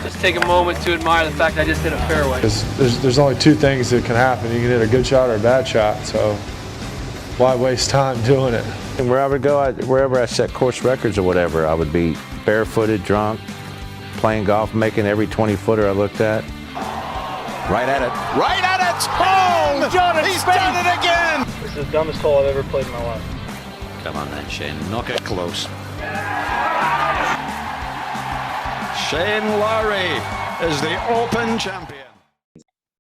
Just take a moment to admire the fact I just hit a fairway. There's only two things that can happen. You can hit a good shot or a bad shot, so why waste time doing it? And where I would go, wherever I set course records or whatever, I would be barefooted, drunk, playing golf, making every 20-footer I looked at. Right at it. Right at it! Oh! He's done it again! This is the dumbest hole I've ever played in my life. Come on then, Shane. Knock it close. Shane Lowry is the Open champion.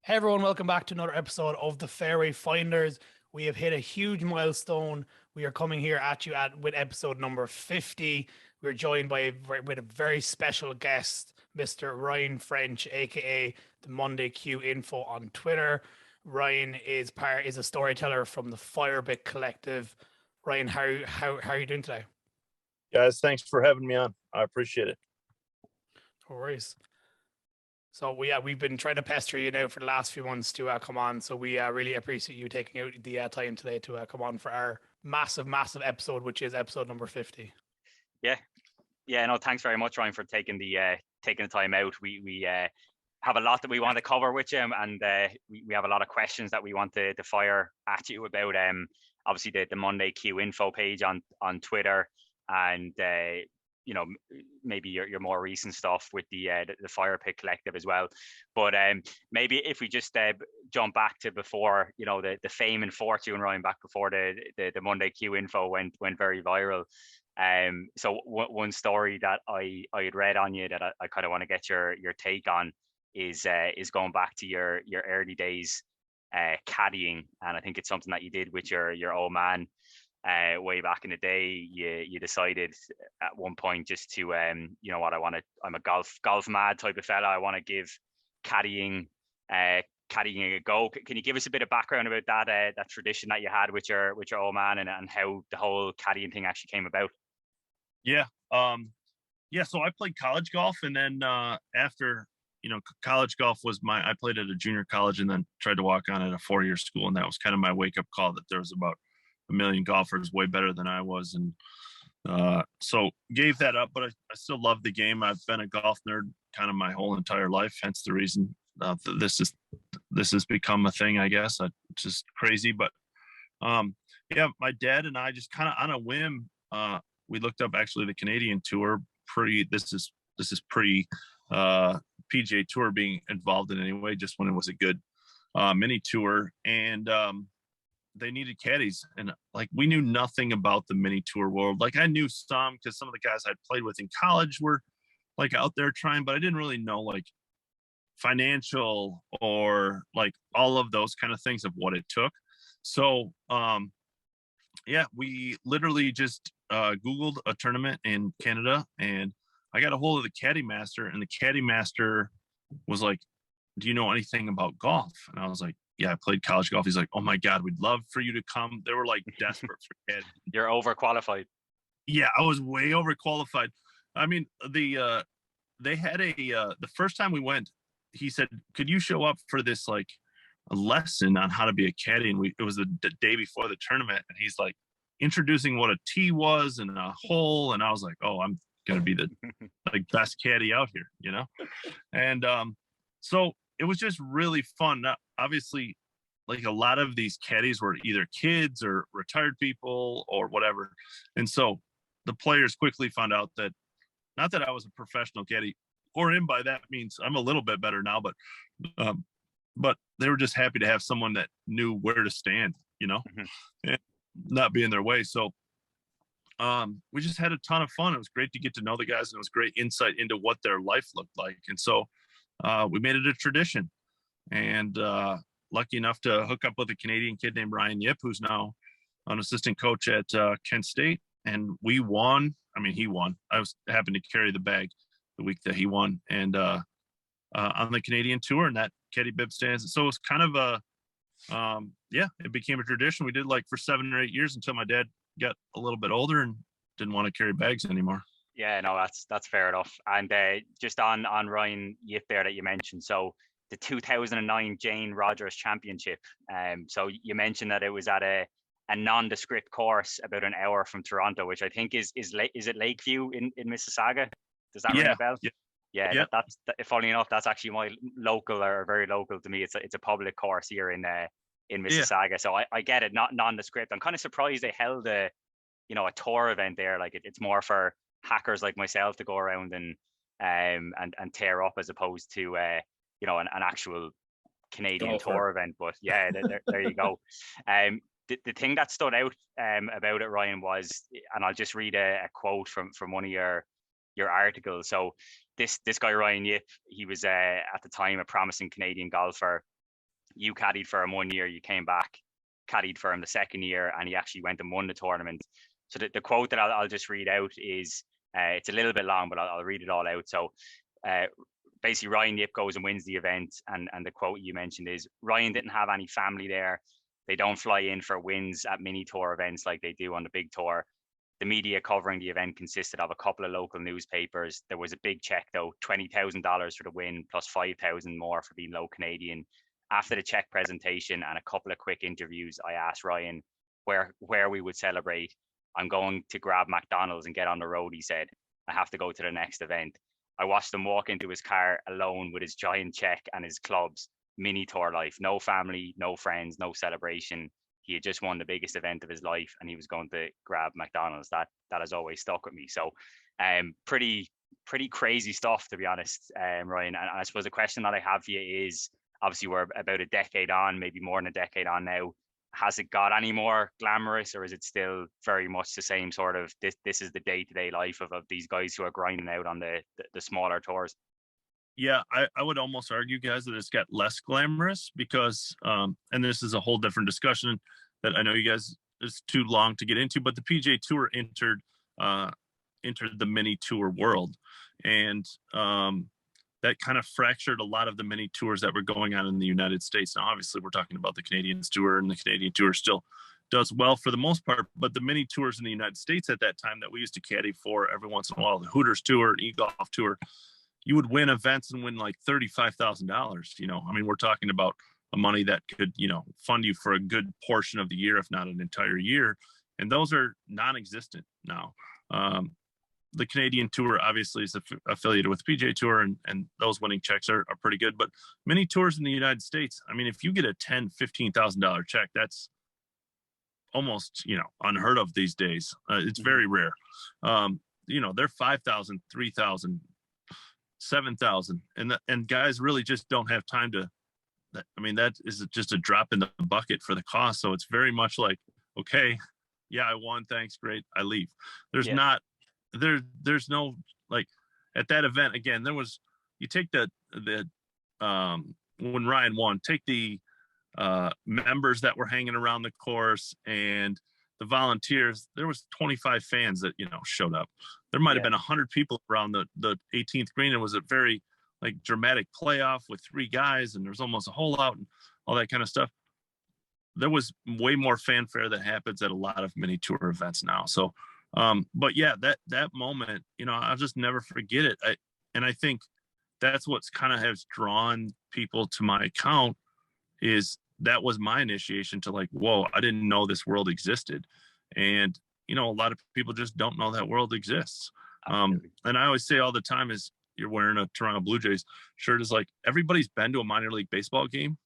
Hey everyone, welcome back to another episode of the Fairway Finders. We have hit a huge milestone. We are coming here at you with episode number 50. We're joined with a very special guest, Mr. Ryan French, aka the Monday Q Info on Twitter. Ryan is a storyteller from the Firebit Collective. Ryan, how are you doing today? Guys, thanks for having me on. I appreciate it. No worries. So we've been trying to pester you now for the last few months to come on. So we really appreciate you taking out the time today to come on for our massive episode, which is episode number 50. Yeah. No, thanks very much, Ryan, for taking the time out. We have a lot that we want to cover with you, and we have a lot of questions that we want to fire at you about. Obviously the Monday Q Info page on Twitter, and maybe your more recent stuff with the Fire Pit Collective as well. But maybe if we just jump back to before, the fame and fortune, Ryan, back before the Monday Q Info went very viral. So one story that I had read on you that I kind of want to get your take on is going back to your early days caddying, and I think it's something that you did with your old man. Way back in the day, you decided at one point just to I'm a golf mad type of fella. I want to give caddying a go. Can you give us a bit of background about that tradition that you had with your old man, and how the whole caddying thing actually came about? Yeah. So I played college golf, and then after college golf was I played at a junior college and then tried to walk on at a 4-year school, and that was kind of my wake up call that there was about a million golfers way better than I was, and so gave that up. But I still love the game. I've been a golf nerd kind of my whole entire life, hence the reason this has become a thing, I guess. It's just crazy. But my dad and I just kind of on a whim, we looked up actually the Canadian Tour this is pre PGA Tour being involved in any way, just when it was a good mini tour, and they needed caddies, and like we knew nothing about the mini tour world. Like I knew some because some of the guys I'd played with in college were like out there trying, but I didn't really know like financial or like all of those kind of things of what it took. So we literally just Googled a tournament in Canada, and I got a hold of the caddy master, and the caddy master was like, "Do you know anything about golf?" And I was like, "Yeah, I played college golf." He's like, "Oh my God, we'd love for you to come." They were like desperate for caddy. You're overqualified. Yeah, I was way overqualified. I mean, they had the first time we went, he said, "Could you show up for this like a lesson on how to be a caddy?" And it was the day before the tournament, and he's like introducing what a tee was and a hole, and I was like, "Oh, I'm gonna be the like best caddy out here," And so it was just really fun. Now, obviously, like a lot of these caddies were either kids or retired people or whatever. And so the players quickly found out that, not that I was a professional caddy, or in by that means I'm a little bit better now, but they were just happy to have someone that knew where to stand, and not be in their way. So we just had a ton of fun. It was great to get to know the guys, and it was great insight into what their life looked like. And so we made it a tradition, and lucky enough to hook up with a Canadian kid named Ryan Yip, who's now an assistant coach at Kent State. And we won. I mean, he won. I happened to carry the bag the week that he won, and on the Canadian Tour, and that caddy bib stands. So it was kind of it became a tradition. We did like for 7 or 8 years until my dad got a little bit older and didn't want to carry bags anymore. Yeah, no, that's fair enough. And just on Ryan Yip there that you mentioned, so the 2009 Jane Rogers Championship. So you mentioned that it was at a nondescript course about an hour from Toronto, which I think is it Lakeview in Mississauga? Does that ring a bell? Yeah, Yep. Funnily enough, that's actually my local, or very local to me. It's a public course here in Mississauga, so I get it. Not nondescript. I'm kind of surprised they held a tour event there. Like it's more for hackers like myself to go around and tear up, as opposed to an actual Canadian tour event. But yeah, there you go. The thing that stood out about it, Ryan, was, and I'll just read a quote from one of your articles. So this guy, Ryan Yip, he was at the time a promising Canadian golfer. You caddied for him 1 year, you came back, caddied for him the second year, and he actually went and won the tournament. So the quote that I'll just read out is, it's a little bit long, but I'll read it all out. So basically, Ryan Yip goes and wins the event, and the quote you mentioned is, Ryan didn't have any family there. They don't fly in for wins at mini tour events like they do on the big tour. The media covering the event consisted of a couple of local newspapers. There was a big check, though, $20,000 for the win, plus $5,000 more for being low Canadian. After the check presentation and a couple of quick interviews, I asked Ryan where we would celebrate. I'm going to grab McDonald's and get on the road, he said. I have to go to the next event. I watched him walk into his car alone with his giant check and his clubs. Mini tour life, no family, no friends, no celebration. He had just won the biggest event of his life, and he was going to grab McDonald's. That has always stuck with me. So pretty crazy stuff, to be honest, Ryan. And I suppose the question that I have for you is, obviously we're about a decade on, maybe more than a decade on now. Has it got any more glamorous, or is it still very much the same sort of, this is the day-to-day life of these guys who are grinding out on the smaller tours? Yeah, I would almost argue, guys, that it's got less glamorous because, and this is a whole different discussion that I know you guys, it's too long to get into, but the PGA Tour entered the mini tour world, and that kind of fractured a lot of the mini tours that were going on in the United States. Now, obviously, we're talking about the Canadian Tour, and the Canadian Tour still does well for the most part, but the mini tours in the United States at that time that we used to caddy for every once in a while, the Hooters Tour and eGolf Tour, you would win events and win like $35,000. I mean, we're talking about a money that could, fund you for a good portion of the year, if not an entire year. And those are non-existent now. The Canadian Tour obviously is affiliated with the PGA Tour, and those winning checks are pretty good. But many tours in the United States, I mean, if you get a $10,000, $15,000 check, that's almost, unheard of these days. It's very rare. They're 5,000, 3,000, 7,000, and guys really just don't have time to. I mean, that is just a drop in the bucket for the cost. So it's very much like, okay, yeah, I won, thanks, great, I leave. There's no, like, at that event again. There was, you take the when Ryan won, take the members that were hanging around the course and the volunteers. There was 25 fans that showed up. There might have been 100 people around the 18th green. It was a very dramatic playoff with 3 guys, and there was almost a hole out and all that kind of stuff. There was way more fanfare that happens at a lot of mini tour events now. So, but yeah, that moment, I'll just never forget it. I think that's what's kind of has drawn people to my account, is that was my initiation to like, whoa, I didn't know this world existed. And, a lot of people just don't know that world exists. And I always say all the time is, you're wearing a Toronto Blue Jays shirt, is like, everybody's been to a minor league baseball game,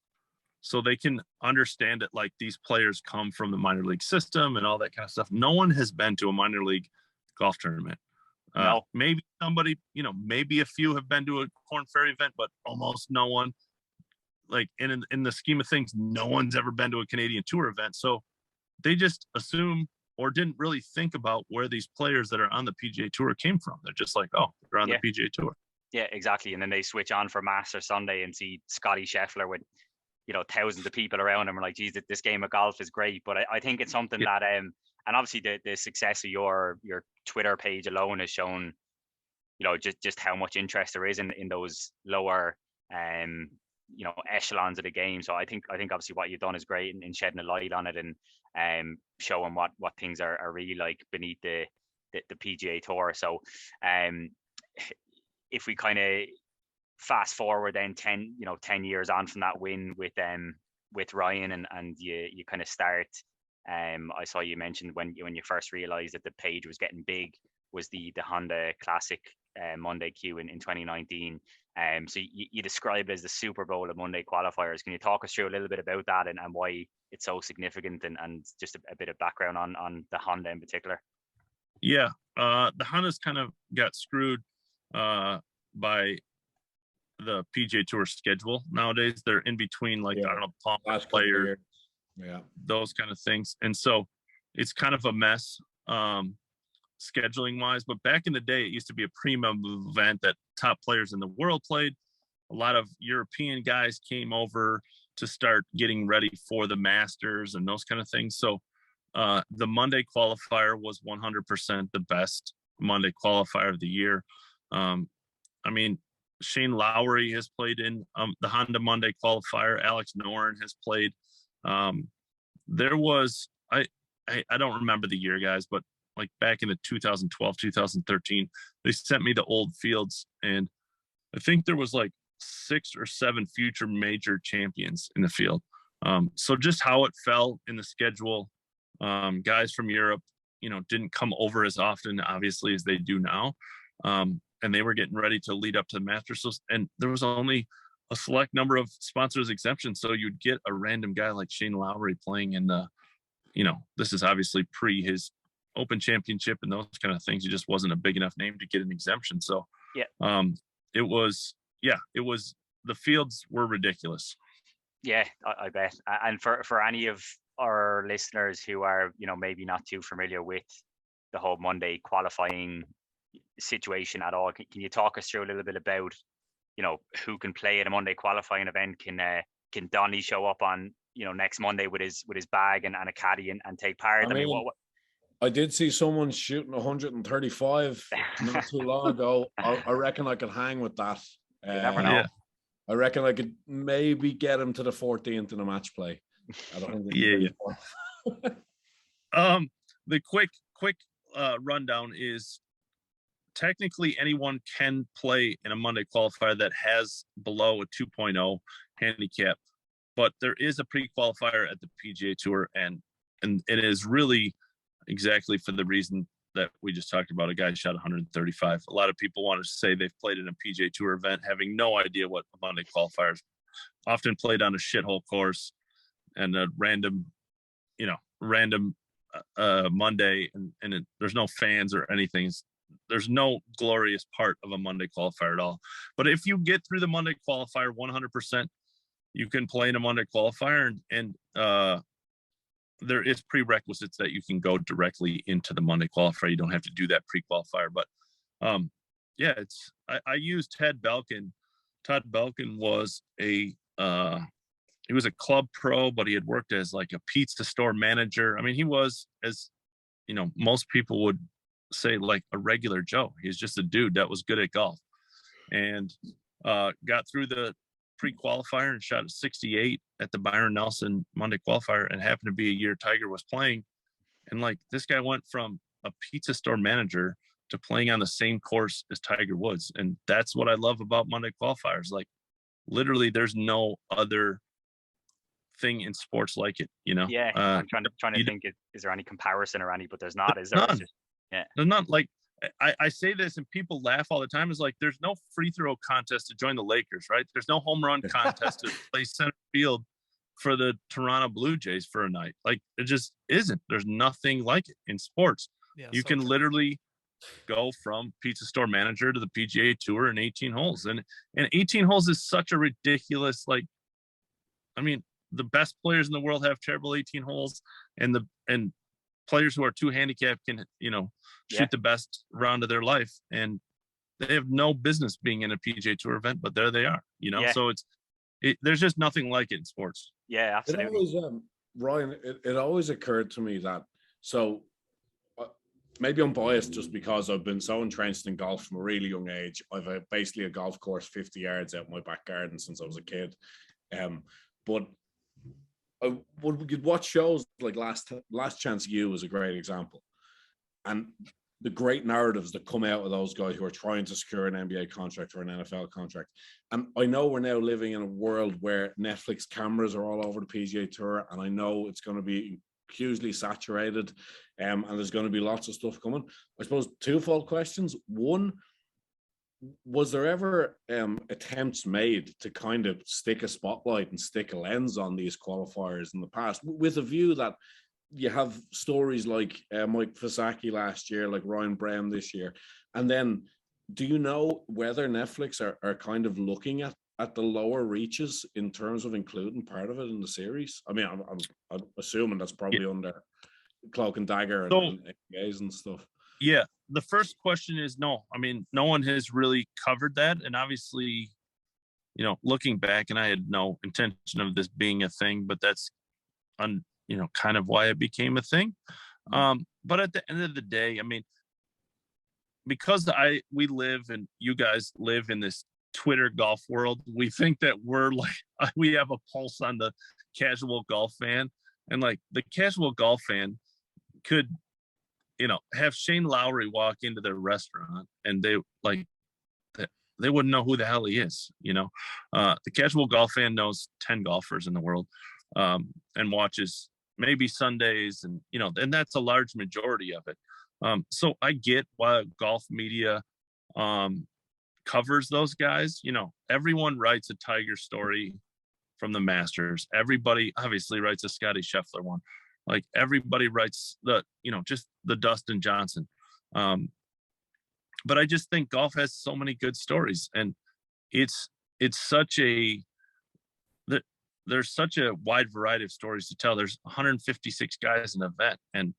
so they can understand it. Like, these players come from the minor league system and all that kind of stuff. No one has been to a minor league golf tournament. No. Maybe somebody, maybe a few have been to a Corn Ferry event, but almost no one. Like, in the scheme of things, no one's ever been to a Canadian Tour event. So they just assume, or didn't really think about where these players that are on the PGA Tour came from. They're just like, oh, they're on the PGA Tour. Yeah, exactly. And then they switch on for Master Sunday and see Scotty Scheffler with, thousands of people around him, and like, geez, this game of golf is great. But I think it's something that, and obviously the success of your Twitter page alone has shown, just how much interest there is in those lower, echelons of the game. So I think obviously what you've done is great in shedding a light on it and showing what things are really like beneath the PGA Tour. So if we kind of fast forward then 10 years on from that win with Ryan, and you kind of start, I saw you mentioned when you first realized that the page was getting big, was the Honda Classic Monday Q in 2019. So you described it as the Super Bowl of Monday qualifiers. Can you talk us through a little bit about that and why it's so significant and just a bit of background on the Honda in particular? Yeah, the Hondas kind of got screwed by the PGA Tour schedule nowadays. They're in between, like, I don't know, Palm players, those kind of things. And so it's kind of a mess scheduling wise. But back in the day, it used to be a premium event that top players in the world played. A lot of European guys came over to start getting ready for the Masters and those kind of things. So the Monday qualifier was 100% the best Monday qualifier of the year. I mean, Shane Lowry has played in the Honda Monday qualifier. Alex Noren has played. There was, I don't remember the year, guys, but like back in the 2012, 2013, they sent me the old fields, and I think there was like 6 or 7 future major champions in the field. So just how it fell in the schedule, guys from Europe, didn't come over as often, obviously, as they do now. And they were getting ready to lead up to the Masters. So, and there was only a select number of sponsors exemptions. So you'd get a random guy like Shane Lowry playing in the, this is obviously pre his Open Championship and those kind of things. He just wasn't a big enough name to get an exemption. So it was, the fields were ridiculous. Yeah, I bet. And for any of our listeners who are, maybe not too familiar with the whole Monday qualifying situation at all, can you talk us through a little bit about, who can play at a Monday qualifying event? Can Donny show up on, next Monday with his bag and a caddy and take part? I mean, what I did see someone shooting 135 not too long ago. I reckon I could hang with that. You never know. I reckon I could maybe get him to the 14th in a match play. The quick rundown is technically anyone can play in a Monday qualifier that has below a 2.0 handicap, but there is a pre-qualifier at the PGA Tour, and it is really exactly for the reason that we just talked about. A guy shot 135. A lot of people want to say they've played in a PGA Tour event having no idea what a Monday qualifier is. Often played on a shithole course and a random Monday, and there's no fans or anything. There's no glorious part of a Monday qualifier at all. But if you get through the Monday qualifier 100%, you can play in a Monday qualifier, and there is prerequisites that you can go directly into the Monday qualifier. You don't have to do that pre-qualifier. But I used Todd Belkin. Todd Belkin was he was a club pro, but he had worked as like a pizza store manager. I mean, he was, as most people would say, like a regular Joe. He's just a dude that was good at golf, and got through the pre-qualifier and shot a 68 at the Byron Nelson Monday qualifier, and happened to be a year Tiger was playing. And like, this guy went from a pizza store manager to playing on the same course as Tiger Woods. And that's what I love about Monday qualifiers. Like, literally there's no other thing in sports like it, Yeah, I'm trying to think, is there any comparison or any, but there's not, is there? None. There's not. Like, I say this and people laugh all the time. Is like, there's no free throw contest to join the Lakers, right? There's no home run contest to play center field for the Toronto Blue Jays for a night. Like, it just isn't. There's nothing like it in sports. Yeah, you can literally go from pizza store manager to the PGA Tour in 18 holes. And 18 holes is such a ridiculous, like, I mean, the best players in the world have terrible 18 holes, and players who are too handicapped can, shoot the best round of their life, and they have no business being in a PGA Tour event, but there they are, So there's just nothing like it in sports. Yeah, absolutely. It always, Ryan, it always occurred to me that, so maybe I'm biased just because I've been so entrenched in golf from a really young age. I've basically a golf course 50 yards out my back garden since I was a kid. But would you watch shows like Last Chance U is a great example, and the great narratives that come out of those guys who are trying to secure an NBA contract or an NFL contract. And I know we're now living in a world where Netflix cameras are all over the PGA Tour, and I know it's going to be hugely saturated, and there's going to be lots of stuff coming. I suppose twofold questions. One, was there ever attempts made to kind of stick a spotlight and stick a lens on these qualifiers in the past, with a view that you have stories like Mike Fasaki last year, like Ryan Brown this year, and then do you know whether Netflix are kind of looking at the lower reaches in terms of including part of it in the series? I mean, I'm assuming that's probably under Cloak and Dagger and APAs and stuff. Yeah, the first question is no. I mean, no one has really covered that, and obviously, you know, looking back, and I had no intention of this being a thing, but that's, you know, kind of why it became a thing. But at the end of the day, I mean, because we live and you guys live in this Twitter golf world, we think that we're like, we have a pulse on the casual golf fan, and like the casual golf fan could, you know, have Shane Lowry walk into their restaurant and they wouldn't know who the hell he is. You know, the casual golf fan knows 10 golfers in the world, and watches maybe Sundays, and, you know, and that's a large majority of it. So I get why golf media covers those guys. You know, everyone writes a Tiger story from the Masters. Everybody obviously writes a Scotty Scheffler one. Like everybody writes just the Dustin Johnson. But I just think golf has so many good stories, and it's such there's such a wide variety of stories to tell. There's 156 guys in the event, and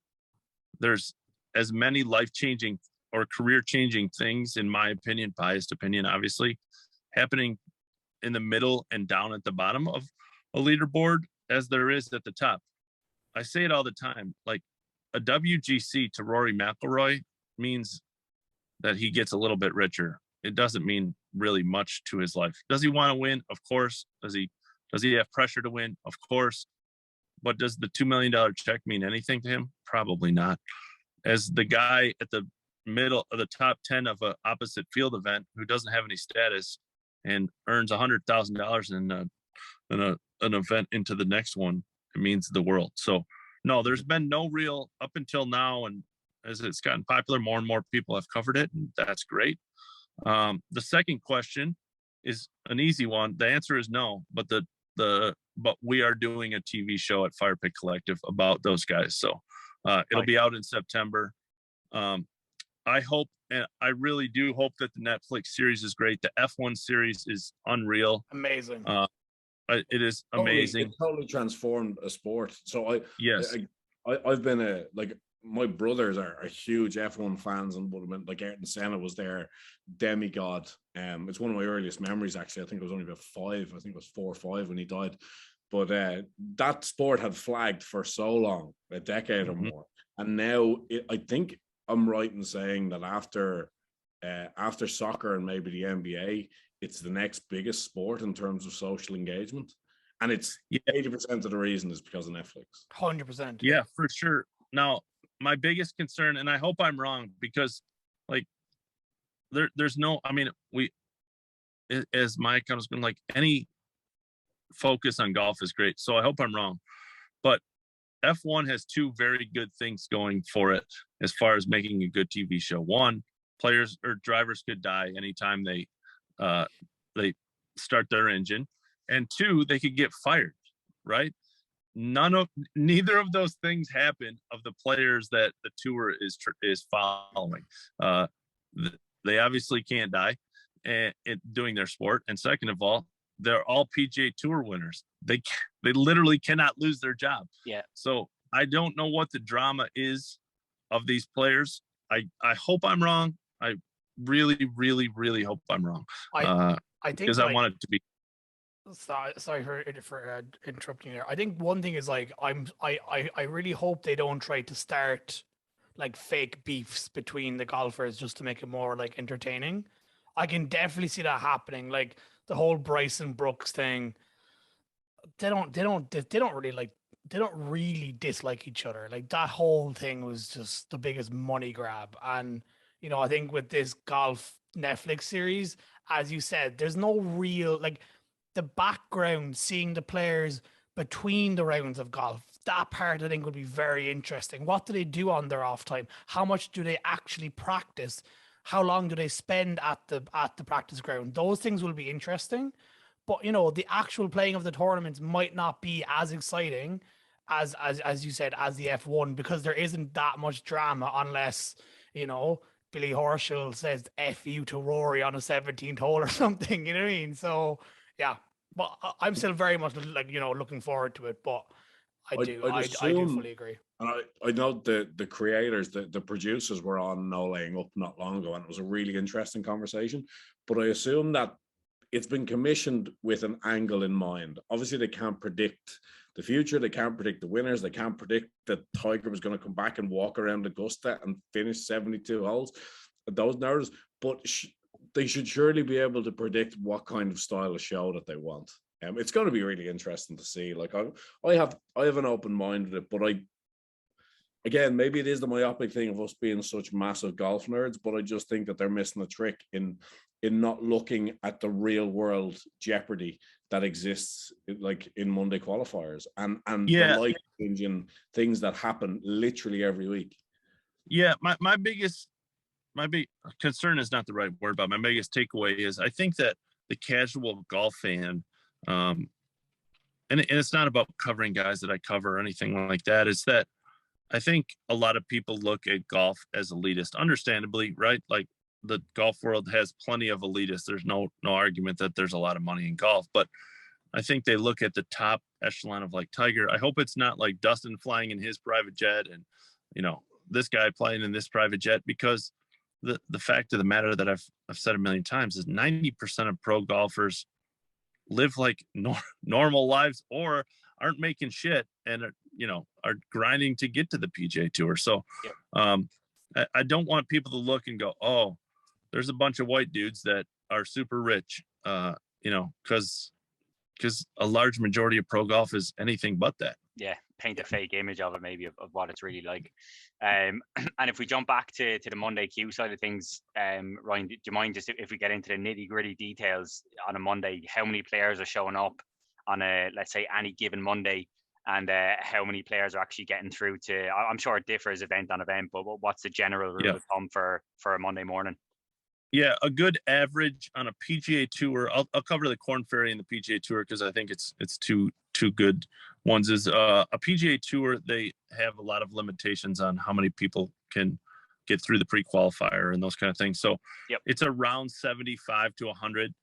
there's as many life-changing or career-changing things, in my opinion, biased opinion, obviously, happening in the middle and down at the bottom of a leaderboard as there is at the top. I say it all the time, like a WGC to Rory McIlroy means that he gets a little bit richer. It doesn't mean really much to his life. Does he want to win? Of course. Does he have pressure to win? Of course. But does the $2 million check mean anything to him? Probably not. As the guy at the middle of the top 10 of an opposite field event who doesn't have any status and earns $100,000 in an event into the next one, it means the world. So no, there's been no real up until now, and as it's gotten popular, more and more people have covered it, and that's great. The second question is an easy one. The answer is no, but but we are doing a TV show at Fire Pit Collective about those guys. So it'll be out in September. I hope, and I really do hope, that the Netflix series is great. The F1 series is unreal. Amazing. It is amazing. It totally transformed a sport. So I've been my brothers are huge F1 fans, and would have been like Ayrton Senna was their demigod. It's one of my earliest memories, actually. I think it was only about 5. I think it was 4 or 5 when he died. But that sport had flagged for so long, a decade or more. And now I think I'm right in saying that after soccer and maybe the NBA, it's the next biggest sport in terms of social engagement. And it's 80% of the reason is because of Netflix. 100%. Yeah, for sure. Now, my biggest concern, and I hope I'm wrong, because like there's no, I mean, as my account has been, like, any focus on golf is great. So I hope I'm wrong. But F1 has 2 very good things going for it as far as making a good TV show. One, players or drivers could die anytime they start their engine, and 2, they could get fired, right? Neither of those things happen of the players that the tour is following. They obviously can't die in doing their sport, and second of all, they're all PGA Tour winners. They literally cannot lose their job. Yeah. So I don't know what the drama is of these players. I hope I'm wrong. I really, really, really hope I'm wrong. I think, because I want it to be. Sorry for interrupting there. I think one thing is, like, I really hope they don't try to start like fake beefs between the golfers just to make it more like entertaining. I can definitely see that happening. Like the whole Bryson Brooks thing. They don't really dislike each other. Like that whole thing was just the biggest money grab. And you know, I think with this golf Netflix series, as you said, there's no real, like, the background, seeing the players between the rounds of golf, that part I think would be very interesting. What do they do on their off time? How much do they actually practice? How long do they spend at the practice ground? Those things will be interesting. But you know, the actual playing of the tournaments might not be as exciting as you said, as the F1, because there isn't that much drama unless, you know, Billy Horschel says F you to Rory on a 17th hole or something, you know what I mean? So yeah, but I'm still very much like, you know, looking forward to it, but I do fully agree. And I know the creators, the producers were on No Laying Up not long ago, and it was a really interesting conversation. But I assume that it's been commissioned with an angle in mind. Obviously, they can't predict the future. They can't predict the winners. They can't predict that Tiger was going to come back and walk around Augusta and finish 72 holes. Those narratives, but they should surely be able to predict what kind of style of show that they want. It's going to be really interesting to see. Like I have an open mind with it, but again, maybe it is the myopic thing of us being such massive golf nerds, but I just think that they're missing a trick in not looking at the real world jeopardy that exists, like in Monday qualifiers and the life-changing things that happen literally every week. Yeah, my big concern is not the right word, but my biggest takeaway is I think that the casual golf fan, and it's not about covering guys that I cover or anything like that, is that I think a lot of people look at golf as elitist, understandably, right? Like the golf world has plenty of elitists. There's no argument that there's a lot of money in golf, but I think they look at the top echelon of like Tiger. I hope it's not like Dustin flying in his private jet and, you know, this guy playing in this private jet, because the fact of the matter that I've said a million times is 90% of pro golfers live like normal lives or aren't making shit and are grinding to get to the PGA Tour. So I don't want people to look and go, oh, there's a bunch of white dudes that are super rich, because a large majority of pro golf is anything but that. Yeah, paint a fake image of it, maybe of what it's really like. And if we jump back to the Monday queue side of things, Ryan, do you mind just if we get into the nitty gritty details on a Monday, how many players are showing up on let's say any given Monday, and how many players are actually getting through to, I'm sure it differs event on event, but what's the general rule of thumb for a Monday morning? Yeah, a good average on a PGA Tour. I'll cover the Korn Ferry and the PGA Tour because I think it's two good ones. Is a PGA Tour, they have a lot of limitations on how many people can get through the pre-qualifier and those kind of things. So it's around 75 to 100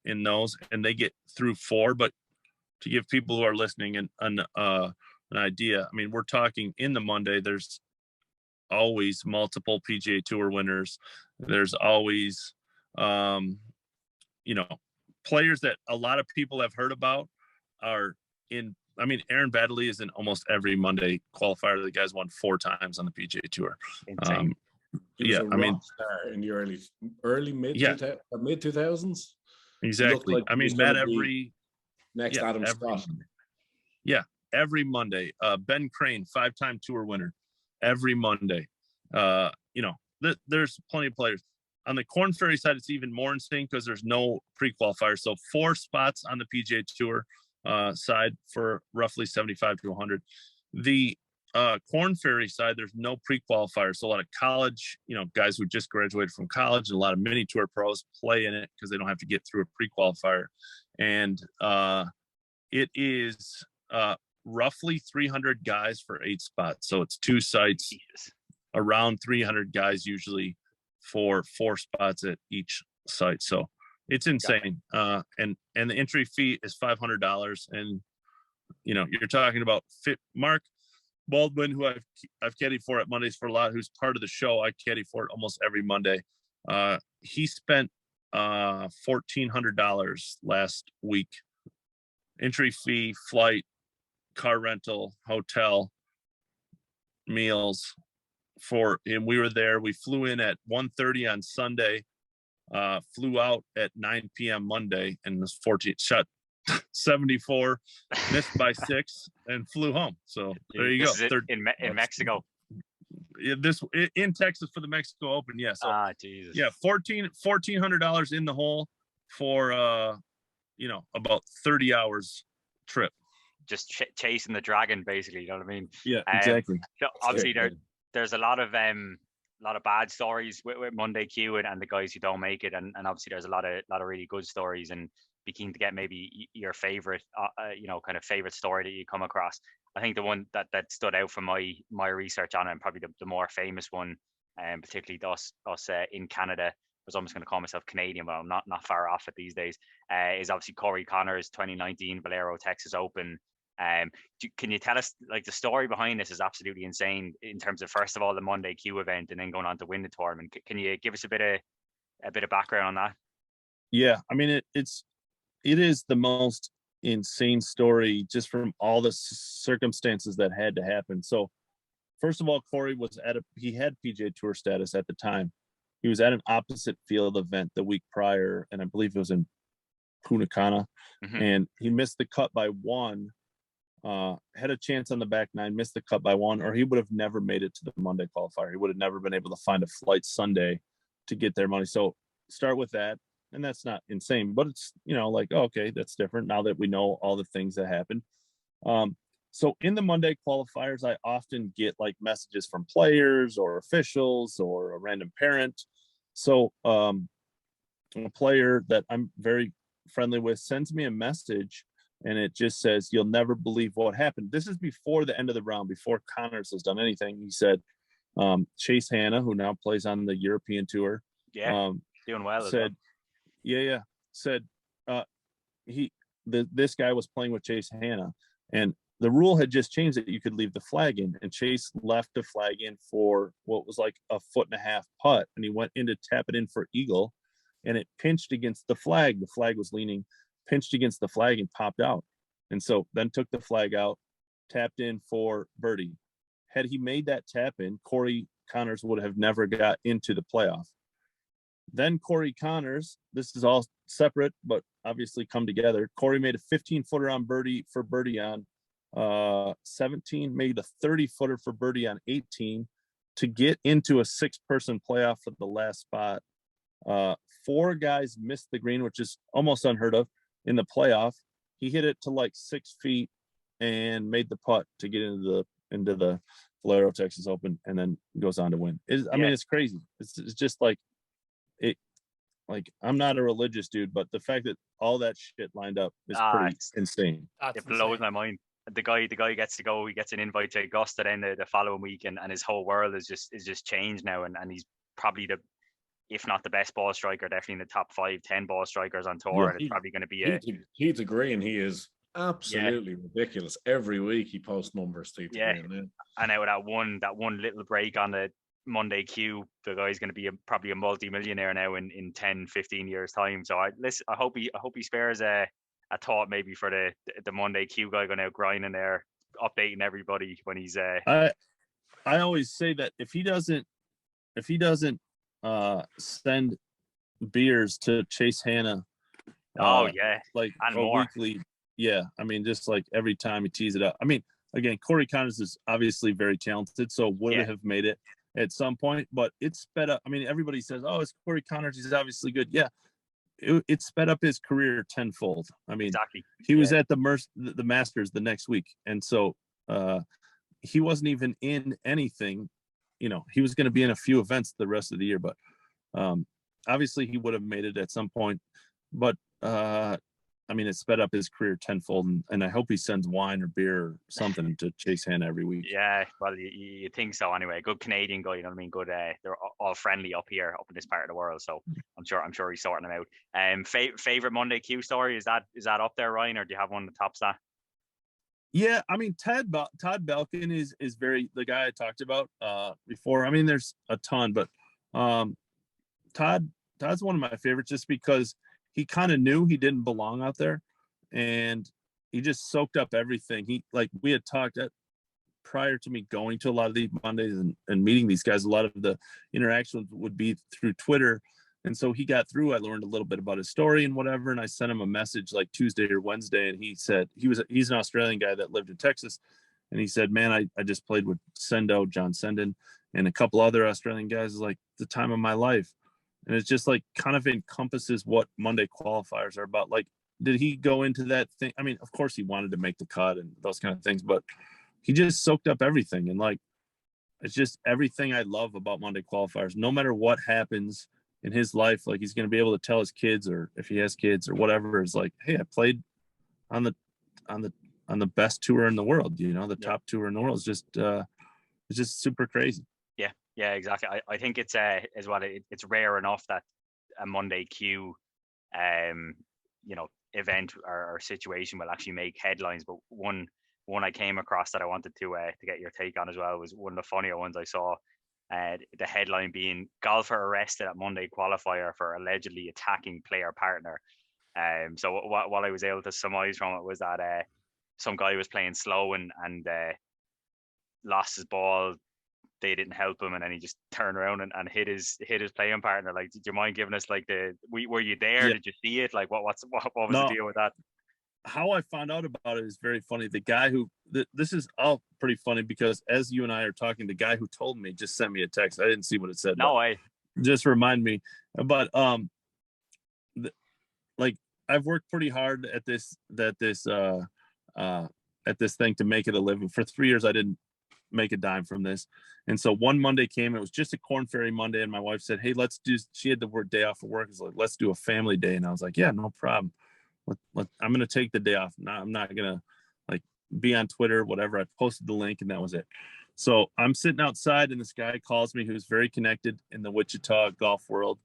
in those, and they get through 4. But to give people who are listening an idea, I mean, we're talking in the Monday, there's always multiple PGA Tour winners. There's always, players that a lot of people have heard about are in. I mean, Aaron Baddeley is in almost every Monday qualifier. The guy's won 4 times on the PGA Tour. He was a rock star in the early mid 2000s. Exactly. Like I mean, Matt Every next Adam Scott. Every Monday. Ben Crane, 5-time tour winner. Every Monday. There's plenty of players. On the Korn Ferry side, it's even more insane because there's no pre-qualifier. So 4 spots on the PGA Tour side for roughly 75 to 100. The Korn Ferry side, there's no pre-qualifier. So a lot of college, guys who just graduated from college, and a lot of mini tour pros play in it because they don't have to get through a pre-qualifier. And it is roughly 300 guys for 8 spots. So it's 2 sites, around 300 guys usually for 4 spots at each site. So it's insane. And the entry fee is $500. And, you're talking about Mark Baldwin, who I've caddied for at Mondays for a lot, who's part of the show. I caddy for it almost every Monday. He spent $1,400 last week. Entry fee, flight, car rental, hotel, meals for him. We were there. We flew in at 1:30 on Sunday, flew out at 9 p.m. Monday, and was 14 shot 74, missed by 6, and flew home. So there you go. In Mexico. In Texas for the Mexico Open. Yeah. So Jesus. Yeah, $1,400 in the hole for about 30 hours trip. just chasing the dragon, basically. You know what I mean? Yeah, exactly. So obviously there's a lot of bad stories with Monday Q and the guys who don't make it, and obviously there's a lot of really good stories, and be keen to get maybe your favorite kind of favorite story that you come across. I think the one that stood out from my research on it, and probably the more famous one, particularly us in Canada, I was almost going to call myself Canadian, but I'm not far off it these days, is obviously Corey Connors 2019 Valero Texas Open. Can you tell us, like, the story behind this is absolutely insane in terms of, first of all, the Monday Q event and then going on to win the tournament. Can you give us a bit of background on that? Yeah, I mean, it is the most insane story just from all the circumstances that had to happen. So first of all, Corey was he had PGA Tour status at the time. He was at an opposite field event the week prior, and I believe it was in Punta Cana, and he missed the cut by one. Had a chance on the back nine, missed the cut by one, or he would have never made it to the Monday qualifier. He would have never been able to find a flight Sunday to get their money. So start with that. And that's not insane, but it's, like, oh, okay, that's different now that we know all the things that happened. So in the Monday qualifiers, I often get like messages from players or officials or a random parent. So a player that I'm very friendly with sends me a message, and it just says, "You'll never believe what happened." This is before the end of the round, before Connors has done anything. He said, Chase Hanna, who now plays on the European Tour, doing well, said, said this guy was playing with Chase Hanna, and the rule had just changed that you could leave the flag in, and Chase left the flag in for what was like a 1.5 foot putt, and he went in to tap it in for eagle, and it pinched against the flag. The flag was leaning, pinched against the flag, and popped out. And so then took the flag out, tapped in for birdie. Had he made that tap in, Corey Connors would have never got into the playoff. Then Corey Connors, this is all separate, but obviously come together. Corey made a 15-footer on birdie on 17, made a 30-footer for birdie on 18 to get into a 6-person playoff for the last spot. 4 guys missed the green, which is almost unheard of in the playoff. He hit it to like 6 feet and made the putt to get into the Valero Texas Open, and then goes on to win. I mean, it's crazy. It's just like it. Like, I'm not a religious dude, but the fact that all that shit lined up is pretty insane. It blows my mind. The guy gets to go. He gets an invite to Augusta then the following week, and his whole world is just changed now. And he's probably if not the best ball striker, definitely in the top 5-10 ball strikers on tour. And it's probably going to be He's agreeing. He is absolutely ridiculous. Every week he posts numbers. And out of that one little break on the Monday Q, the guy's going to be probably a multi-millionaire now in 10-15 years time. So I hope he spares a thought maybe for the Monday Q guy going out grinding there, updating everybody when he's I always say that if he doesn't send beers to Chase Hanna like and more weekly, I mean, just like every time he tees it up. I mean, again, Corey Connors is obviously very talented, so would have made it at some point, but it's sped up. I mean, everybody says, "Oh, it's Corey Connors, he's obviously good." It sped up his career tenfold. I mean, he was at the Masters the next week, and so he wasn't even in anything. He was going to be in a few events the rest of the year, but obviously he would have made it at some point. But I mean, it sped up his career tenfold, and I hope he sends wine or beer or something to Chase Hanna every week. Yeah, well, you think so anyway. Good Canadian guy, you know what I mean? Good. They're all friendly up here, up in this part of the world. So I'm sure he's sorting them out. Favorite Monday Q story, is that up there, Ryan, or do you have one that tops that? Yeah, I mean, Todd Belkin is very the guy I talked about before. I mean, there's a ton, but Todd's one of my favorites just because he kind of knew he didn't belong out there, and he just soaked up everything. We had talked prior to me going to a lot of these Mondays and meeting these guys. A lot of the interactions would be through Twitter. And so he got through. I learned a little bit about his story and whatever. And I sent him a message like Tuesday or Wednesday. And he said, he's an Australian guy that lived in Texas. And he said, "Man, I just played with Sendo, John Senden, and a couple other Australian guys, like the time of my life." And it's just like kind of encompasses what Monday qualifiers are about. Like, did he go into that thing? I mean, of course he wanted to make the cut and those kind of things, but he just soaked up everything. And like, it's just everything I love about Monday qualifiers. No matter what happens in his life, like he's going to be able to tell his kids, or if he has kids or whatever, is like, hey, I played on the best tour in the world, the top tour in the world. It's just super crazy. Yeah, exactly. I think it's as well. It's rare enough that a Monday Q, event or situation will actually make headlines. But one I came across that I wanted to get your take on as well was one of the funnier ones I saw. The headline being golfer arrested at Monday qualifier for allegedly attacking player partner. So what I was able to surmise from it was that some guy was playing slow and lost his ball. They didn't help him, and then he just turned around and hit his playing partner. Like, do you mind giving us like were you there? Yeah. Did you see it? Like, what was No. the deal with that? How I found out about it is very funny. The guy who this is all pretty funny because as you and I are talking, the guy who told me just sent me a text. I didn't see what it said. No way. Just remind me. But like I've worked pretty hard at this thing to make it a living. For 3 years, I didn't make a dime from this. And so one Monday came, it was just a Corn Ferry Monday. And my wife said, hey, she had the word day off of work. It's like, let's do a family day. And I was like, yeah, no problem. I'm going to take the day off. I'm not going to like be on Twitter, whatever. I posted the link and that was it. So I'm sitting outside and this guy calls me who's very connected in the Wichita golf world.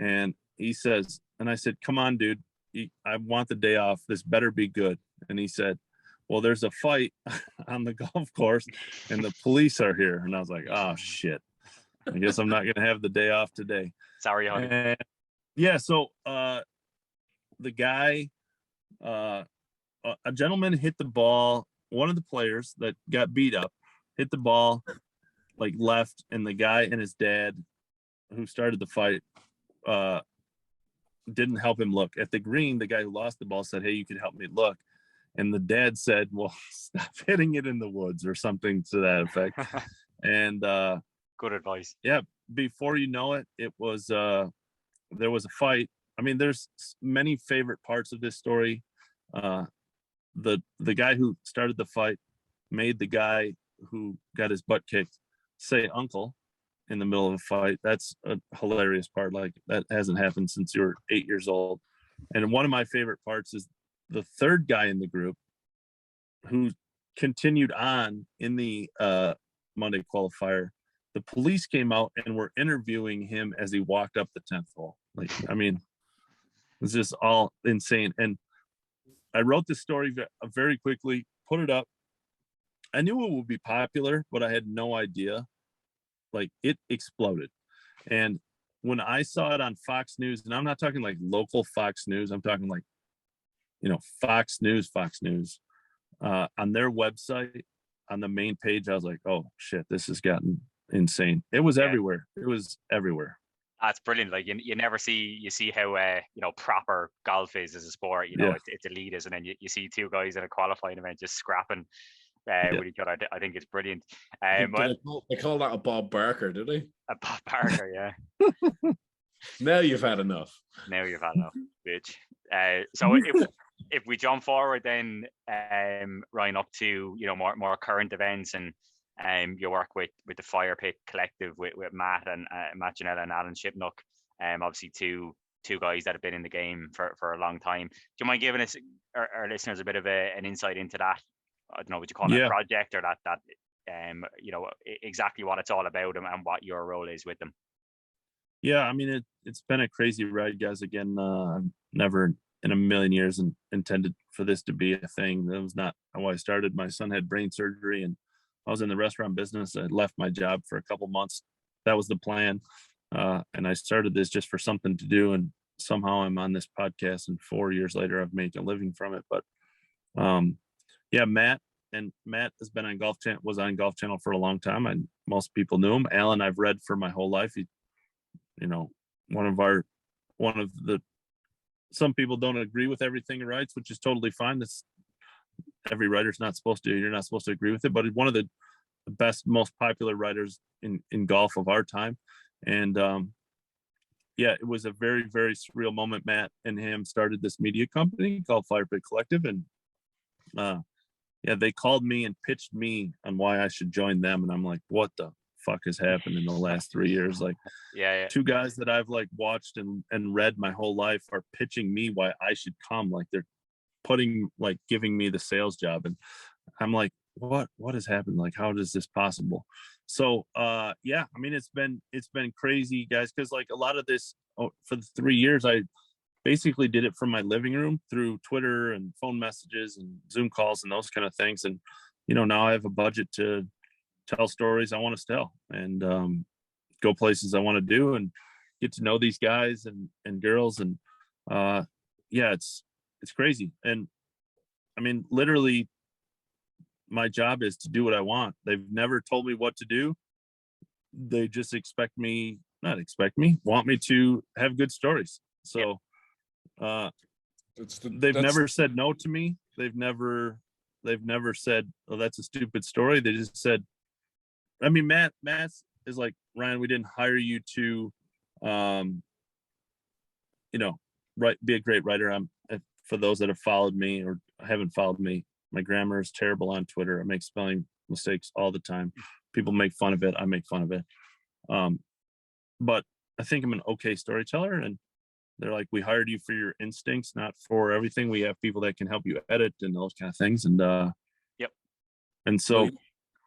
And he says, and I said, come on, dude, I want the day off. This better be good. And he said, well, there's a fight on the golf course and the police are here. And I was like, oh shit, I guess I'm not going to have the day off today. Sorry, honey. And yeah. So the guy, a gentleman hit the ball. One of the players that got beat up hit the ball like left. And the guy and his dad who started the fight didn't help him look. At the green, the guy who lost the ball said, hey, you could help me look. And the dad said, well, stop hitting it in the woods or something to that effect. And good advice. Yeah. Before you know it, it was there was a fight. I mean, there's many favorite parts of this story. The guy who started the fight made the guy who got his butt kicked say uncle in the middle of a fight. That's a hilarious part. Like that hasn't happened since you were 8 years old. And one of my favorite parts is the third guy in the group who continued on in the Monday qualifier. The police came out and were interviewing him as he walked up the 10th hole. Like, I mean, it's just all insane. And I wrote this story very quickly, put it up. I knew it would be popular, but I had no idea. Like, it exploded. And when I saw it on Fox News, and I'm not talking like local Fox News, I'm talking like, Fox News, on their website, on the main page, I was like, oh shit, this has gotten insane. It was everywhere. It was everywhere. That's brilliant. Like you never see how proper golf is as a sport. It's elitist, and then you see two guys in a qualifying event just scrapping with each other. I think it's brilliant. They call that a Bob Barker, did they? A Bob Barker, yeah. Now you've had enough. Now you've had enough, bitch. So if we jump forward, then Ryan, up to more current events and your work with the Fire Pit Collective with Matt and Matt Janella and Alan Shipnook, obviously two guys that have been in the game for a long time. Do you mind giving us our listeners a bit of an insight into that? I don't know what you call it, a project, or that exactly what it's all about and what your role is with them. Yeah, I mean it's been a crazy ride, guys. Again, never in a million years intended for this to be a thing. That was not how I started. My son had brain surgery and I was in the restaurant business. I left my job for a couple months. That was the plan. And I started this just for something to do. And somehow I'm on this podcast, and 4 years later, I've made a living from it. But Matt has been on was on Golf Channel for a long time. And most people knew him. Alan, I've read for my whole life. He, some people don't agree with everything he writes, which is totally fine. Every writer's not supposed to. You're not supposed to agree with it, but one of the best, most popular writers in golf of our time. And yeah, it was a very, very surreal moment. Matt and him started this media company called Fire Pit Collective, and yeah, they called me and pitched me on why I should join them, and I'm like, what the fuck has happened in the last 3 years? Like, Yeah. two guys that I've like watched and read my whole life are pitching me why I should come. Like, they're giving me the sales job, and I'm like, what has happened? Like, how is this possible? So yeah, I mean, it's been crazy, guys, because like a lot of this for the 3 years, I basically did it from my living room through Twitter and phone messages and Zoom calls and those kind of things. And now I have a budget to tell stories I want to tell, and go places I want to do, and get to know these guys and girls. And yeah, it's crazy. And I mean, literally, my job is to do what I want. They've never told me what to do. They just want me to have good stories. So they've never said no to me. They've never said, oh, that's a stupid story. They just said, I mean, Matt is like, Ryan, we didn't hire you to be a great writer. For those that have followed me or haven't followed me, my grammar is terrible on Twitter. I make spelling mistakes all the time. People make fun of it. I make fun of it. But I think I'm an okay storyteller, and they're like, we hired you for your instincts, not for everything. We have people that can help you edit and those kind of things. And yep. And so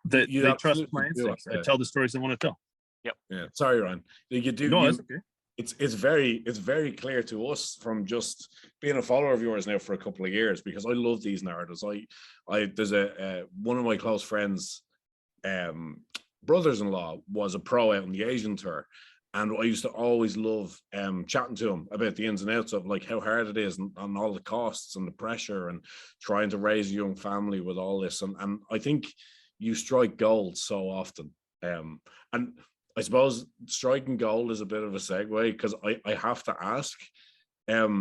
they trust my absolutely instincts. I tell the stories I want to tell. Yep. Yeah. Sorry, Ryan. You do. No, that's okay. It's very clear to us from just being a follower of yours now for a couple of years, because I love these narratives. There's one of my close friends, brothers-in-law was a pro out on the Asian tour, and I used to always love chatting to him about the ins and outs of like how hard it is, and all the costs and the pressure and trying to raise a young family with all this. And I think you strike gold so often. And I suppose striking gold is a bit of a segue, because I have to ask, a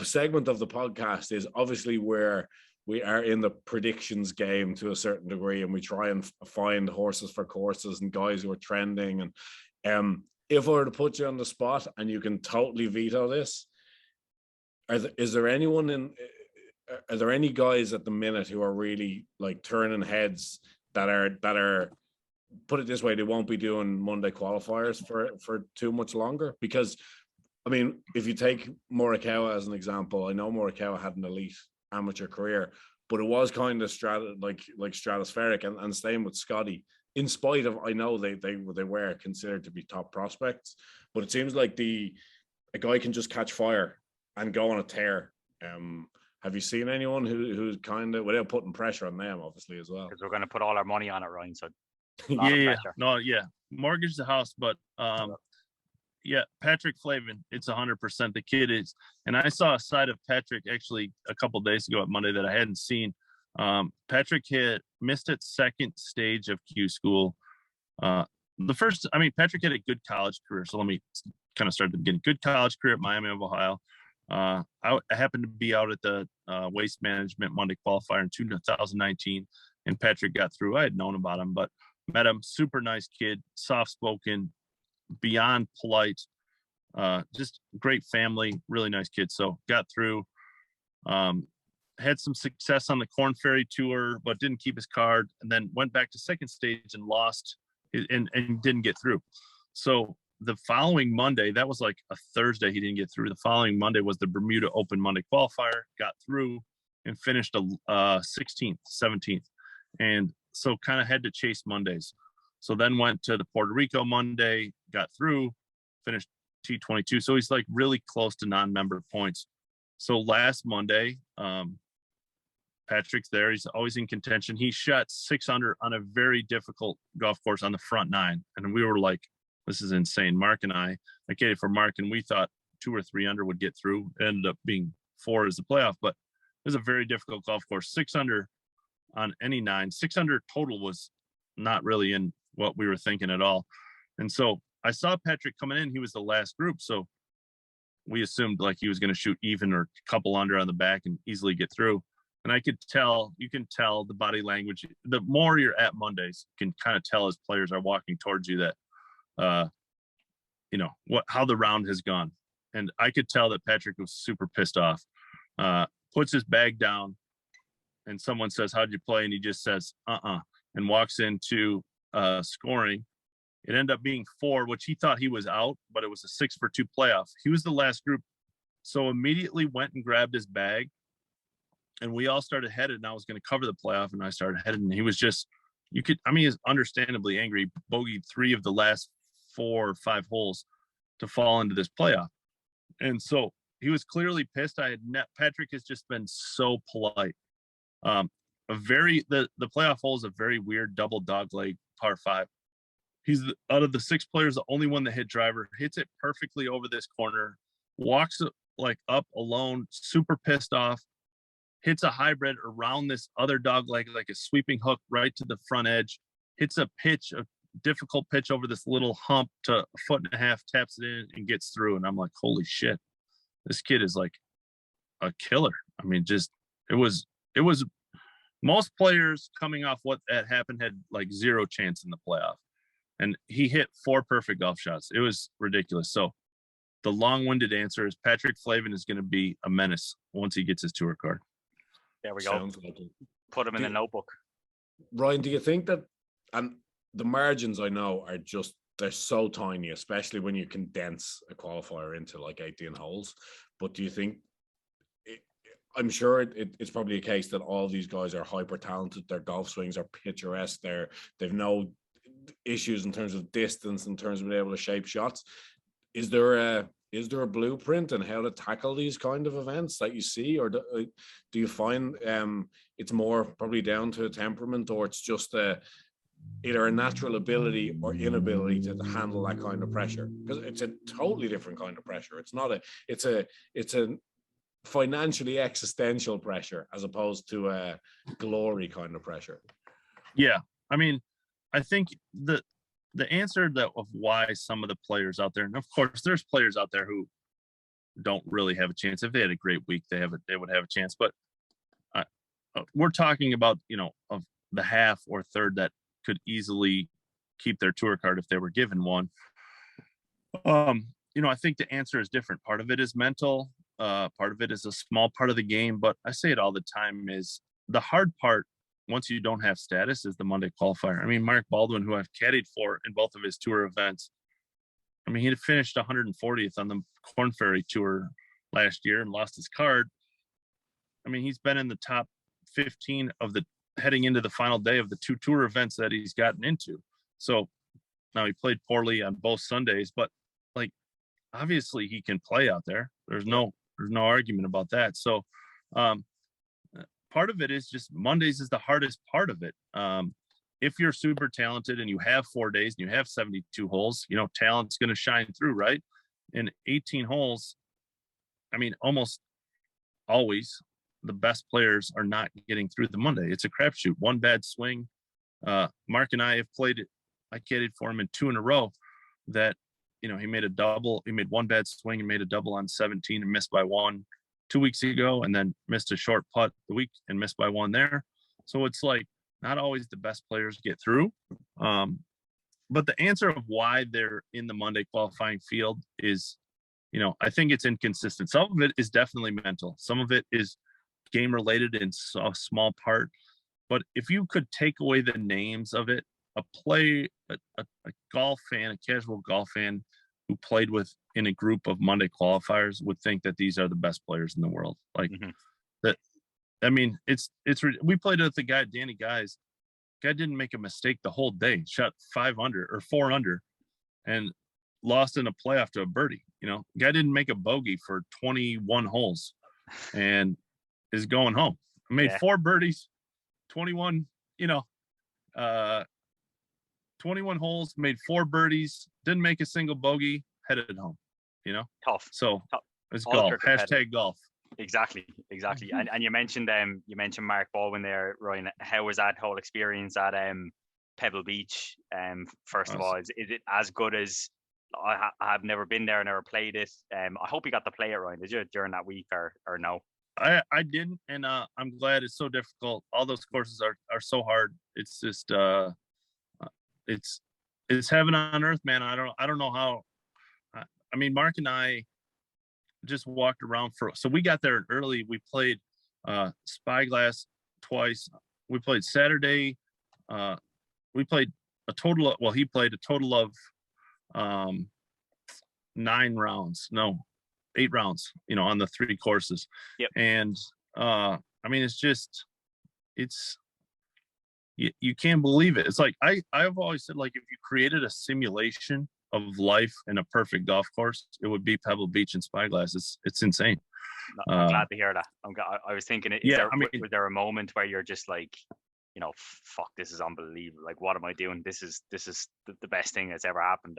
segment of the podcast is obviously where we are in the predictions game to a certain degree, and we try and find horses for courses and guys who are trending. And if I were to put you on the spot, and you can totally veto this, are there any guys at the minute who are really like turning heads that are put it this way, they won't be doing Monday qualifiers for too much longer? Because I mean, if you take Morikawa as an example, I know Morikawa had an elite amateur career, but it was kind of stratospheric, and same with Scotty. In spite of, I know they were considered to be top prospects, but it seems like a guy can just catch fire and go on a tear. Have you seen anyone who's kind of, without putting pressure on them, obviously, as well? Because we're going to put all our money on it, Ryan. So yeah, mortgage the house, but yeah, Patrick Flavin, it's 100%. The kid is, and I saw a side of Patrick actually a couple of days ago at Monday that I hadn't seen. Patrick missed its second stage of Q school. Patrick had a good college career. So let me kind of start at the beginning. Good college career at Miami of Ohio. I happened to be out at the Waste Management Monday qualifier in 2019, and Patrick got through. I had known about him, but met him. Super nice kid, soft-spoken, beyond polite, just great family, really nice kid. So got through, had some success on the Corn Ferry Tour, but didn't keep his card, and then went back to second stage and lost and didn't get through. So the following Monday, that was like a Thursday, he didn't get through. The following Monday was the Bermuda Open Monday qualifier, got through and finished 16th, 17th. And so kind of had to chase Mondays. So then went to the Puerto Rico Monday, got through, finished T22. So he's like really close to non-member points. So last Monday, Patrick's there. He's always in contention. He shot 6 under on a very difficult golf course on the front nine. And we were like, this is insane. Mark and I advocated for Mark, and we thought 2 or 3 under would get through. It ended up being 4 as the playoff, but it was a very difficult golf course. 6 under on any 9. 6 under total was not really in what we were thinking at all. And so I saw Patrick coming in. He was the last group. So we assumed like he was going to shoot even or a couple under on the back and easily get through. And I could tell, you can tell the body language. The more you're at Mondays, you can kind of tell as players are walking towards you that how the round has gone. And I could tell that Patrick was super pissed off. Puts his bag down, and someone says, "How'd you play?" And he just says, and walks into scoring. It ended up being 4, which he thought he was out, but it was a 6-for-2 playoff. He was the last group, so immediately went and grabbed his bag, and we all started headed. And I was going to cover the playoff, and I started headed, and he was just, he's understandably angry. Bogeyed 3 of the last 4 or 5 holes to fall into this playoff, and so he was clearly pissed. Patrick has just been so polite. The playoff hole is a very weird double dogleg par 5. He's out of the 6 players, the only one that hit driver, hits it perfectly over this corner, walks like up alone, super pissed off, hits a hybrid around this other dogleg, like a sweeping hook right to the front edge, hits a difficult pitch over this little hump to a 1.5 feet, taps it in and gets through. And I'm like, holy shit, this kid is like a killer. I mean, it was most players coming off what had happened had like 0 chance in the playoff. And he hit 4 perfect golf shots. It was ridiculous. So the long-winded answer is Patrick Flavin is going to be a menace once he gets his tour card. There we go. Put him in the notebook. Ryan, do you think that, and the margins I know are just, they're so tiny, especially when you condense a qualifier into like 18 holes. But do you think, I'm sure it's probably a case that all these guys are hyper talented. Their golf swings are picturesque. They've no issues in terms of distance, in terms of being able to shape shots. Is there a blueprint on how to tackle these kind of events that you see, or do you find it's more probably down to temperament, or it's just either a natural ability or inability to handle that kind of pressure? Because it's a totally different kind of pressure. It's a financially existential pressure as opposed to a glory kind of pressure. Yeah, I mean, I think the answer of why some of the players out there, and of course there's players out there who don't really have a chance. If they had a great week, they would have a chance. But we're talking about, of the half or third that could easily keep their tour card if they were given one. I think the answer is different. Part of it is mental. Part of it is a small part of the game. But I say it all the time, is the hard part once you don't have status is the Monday qualifier. I mean, Mark Baldwin, who I've caddied for in both of his tour events, I mean, he had finished 140th on the Korn Ferry Tour last year and lost his card. I mean, he's been in the top 15 of the heading into the final day of the 2 tour events that he's gotten into. So now he played poorly on both Sundays, but like, obviously he can play out there. There's no argument about that. So, part of it is just Mondays is the hardest part of it. If you're super talented and you have 4 days and you have 72 holes, talent's going to shine through, right? In 18 holes, I mean, almost always the best players are not getting through the Monday. It's a crapshoot. One bad swing. Mark and I have played it. I caddied for him in 2 in a row that, he made a double. He made one bad swing and made a double on 17 and missed by 1 2 weeks ago, and then missed a short putt the week and missed by 1 there. So it's like not always the best players get through. But the answer of why they're in the Monday qualifying field is, I think it's inconsistent. Some of it is definitely mental. Some of it is game related in a small part. But if you could take away the names of it, a golf fan, a casual golf fan who played in a group of Monday qualifiers would think that these are the best players in the world. Like that. I mean, we played with the guy, Danny Guys. Guy didn't make a mistake the whole day, shot 5 under or 4 under and lost in a playoff to a birdie. Guy didn't make a bogey for 21 holes and is going home. I made 4 birdies, 21, 21 holes, made 4 birdies, didn't make a single bogey, headed home, Tough. So Tough. It's golf. Hashtag golf. Exactly. And you mentioned Mark Baldwin there, Ryan. How was that whole experience at Pebble Beach? First of all, is it as good as I've never been there, never played it? I hope you got to play it, Ryan. Did you during that week or no? I didn't, and I'm glad. It's so difficult. All those courses are so hard. It's just it's heaven on earth, man. I don't know how I mean, Mark and I just walked around so we got there early. We played Spyglass twice. We played Saturday. We played a total of, well, he played a total of 8 rounds, on the 3 courses. Yep. And I mean, you can't believe it. It's like I've always said, like, if you created a simulation of life in a perfect golf course, it would be Pebble Beach and Spyglass. It's insane. I'm glad to hear that. I was thinking, was there a moment where you're just like, fuck, this is unbelievable. Like, what am I doing? This is the best thing that's ever happened.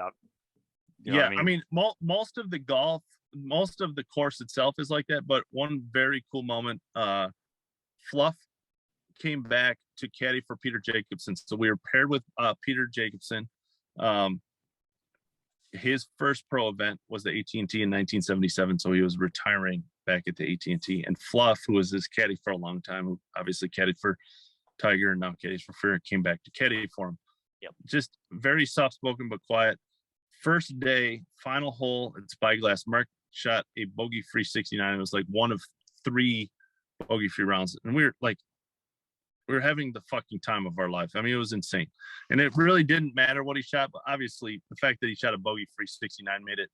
I mean, most of the course itself is like that, but one very cool moment, Fluff came back to caddy for Peter Jacobsen. So we were paired with Peter Jacobsen. His first pro event was the AT&T in 1977, so he was retiring back at the AT&T. And Fluff, who was his caddy for a long time, who obviously caddied for Tiger and now caddies for Furyk, came back to caddy for him. Yep. Just very soft-spoken but quiet. First day, final hole at Spyglass, Mark shot a bogey-free 69. It was like one of 3 bogey-free rounds, and we were having the fucking time of our life. I mean, it was insane. And it really didn't matter what he shot, but obviously the fact that he shot a bogey-free 69 made it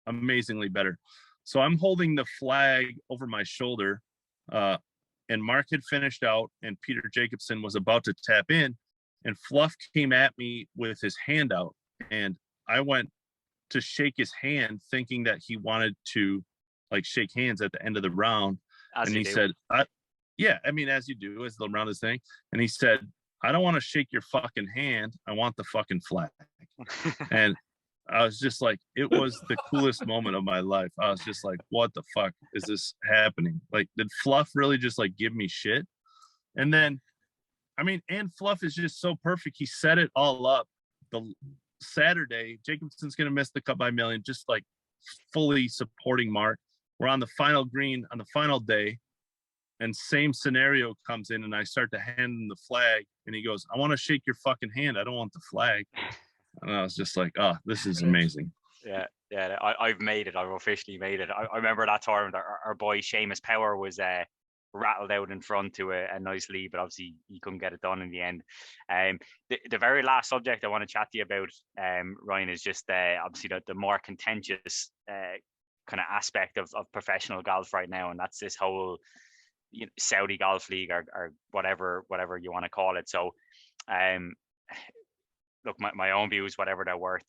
amazingly better. So I'm holding the flag over my shoulder, and Mark had finished out, and Peter Jacobsen was about to tap in, and Fluff came at me with his hand out, and I went to shake his hand thinking that he wanted to, like, shake hands at the end of the round. And he said, yeah, I mean, as you do, as the round is saying. And he said, I don't want to shake your fucking hand. I want the fucking flag. And I was just like, it was the coolest moment of my life. I was just like, what the fuck is this happening? Like, did Fluff really just, like, give me shit? And then, I mean, and Fluff is just so perfect. He set it all up. The Saturday, Jacobsen's going to miss the cut by a million, just, like, fully supporting Mark. We're on the final green on the final day. And same scenario comes in, and I start to hand him the flag, and he goes, I want to shake your fucking hand. I don't want the flag. And I was just like, oh, this is amazing. Yeah, I've made it. I've officially made it. I remember that tournament, our boy Seamus Power was rattled out in front to a nice lead, but obviously he couldn't get it done in the end. The very last subject I want to chat to you about, Ryan, is just obviously the more contentious kind of aspect of professional golf right now, and that's this whole Saudi Golf League or whatever you want to call it. So look, my own views, whatever they're worth,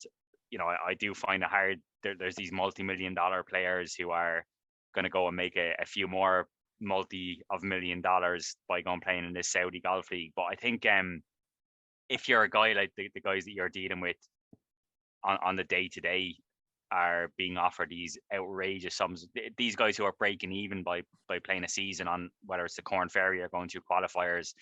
I do find it hard. There's these multi-million-dollar players who are going to go and make a few more multi-of-million-dollars by going playing in this Saudi Golf League. But I think if you're a guy like the guys that you're dealing with on the day-to-day are being offered these outrageous sums, these guys who are breaking even by playing a season on, whether it's the Corn Ferry or going through qualifiers,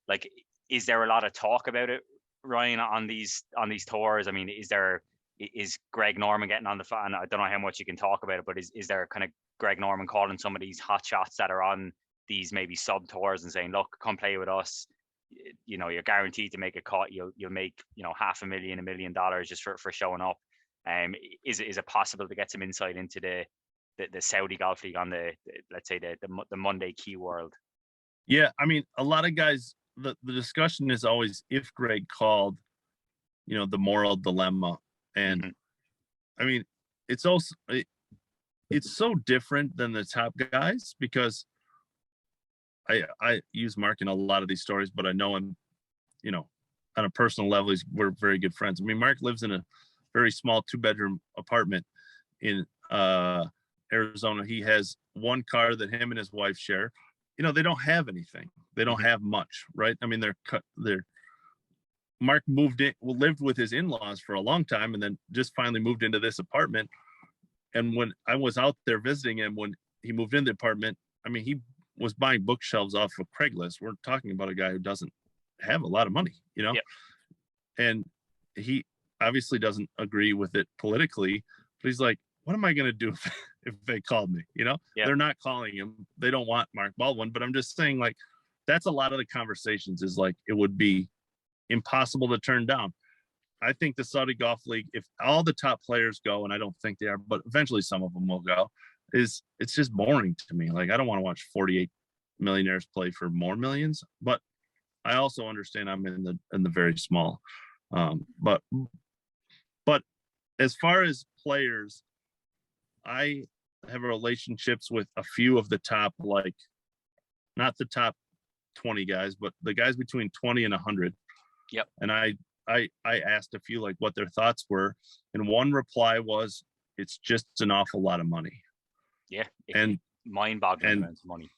like, is there a lot of talk about it, Ryan, on these tours? I mean, is Greg Norman getting on the phone? I don't know how much you can talk about it, but is there kind of Greg Norman calling some of these hot shots that are on these maybe sub tours and saying, look, come play with us, you're guaranteed to make a cut, you'll make $500,000, $1 million just for showing up? Is it possible to get some insight into the Saudi Golf League on let's say the Monday Key World? Yeah, I mean, a lot of guys, the discussion is always if Greg called, the moral dilemma. And I mean, it's also, it's so different than the top guys, because I use Mark in a lot of these stories, but I know him, on a personal level, we're very good friends. I mean, Mark lives in a very small 2-bedroom apartment in Arizona. He has one car that him and his wife share. They don't have anything. They don't have much, right? I mean, Mark lived with his in-laws for a long time, and then just finally moved into this apartment. And when I was out there visiting him, when he moved into the apartment, I mean, he was buying bookshelves off of Craigslist. We're talking about a guy who doesn't have a lot of money, Yep. And he obviously doesn't agree with it politically, but he's like, what am I going to do if they called me? Yep. They're not calling him. They don't want Mark Baldwin, but I'm just saying, like, that's a lot of the conversations is like, it would be impossible to turn down. I think the Saudi Golf League, if all the top players go, and I don't think they are, but eventually some of them will go, it's just boring to me. Like, I don't want to watch 48 millionaires play for more millions, but I also understand I'm in the very small. But as far as players, I have relationships with a few of the top, like, not the top 20 guys, but the guys between 20 and 100. Yep. And I asked a few like what their thoughts were, and one reply was, it's just an awful lot of money. Yeah. And mind-boggling and- amounts of money.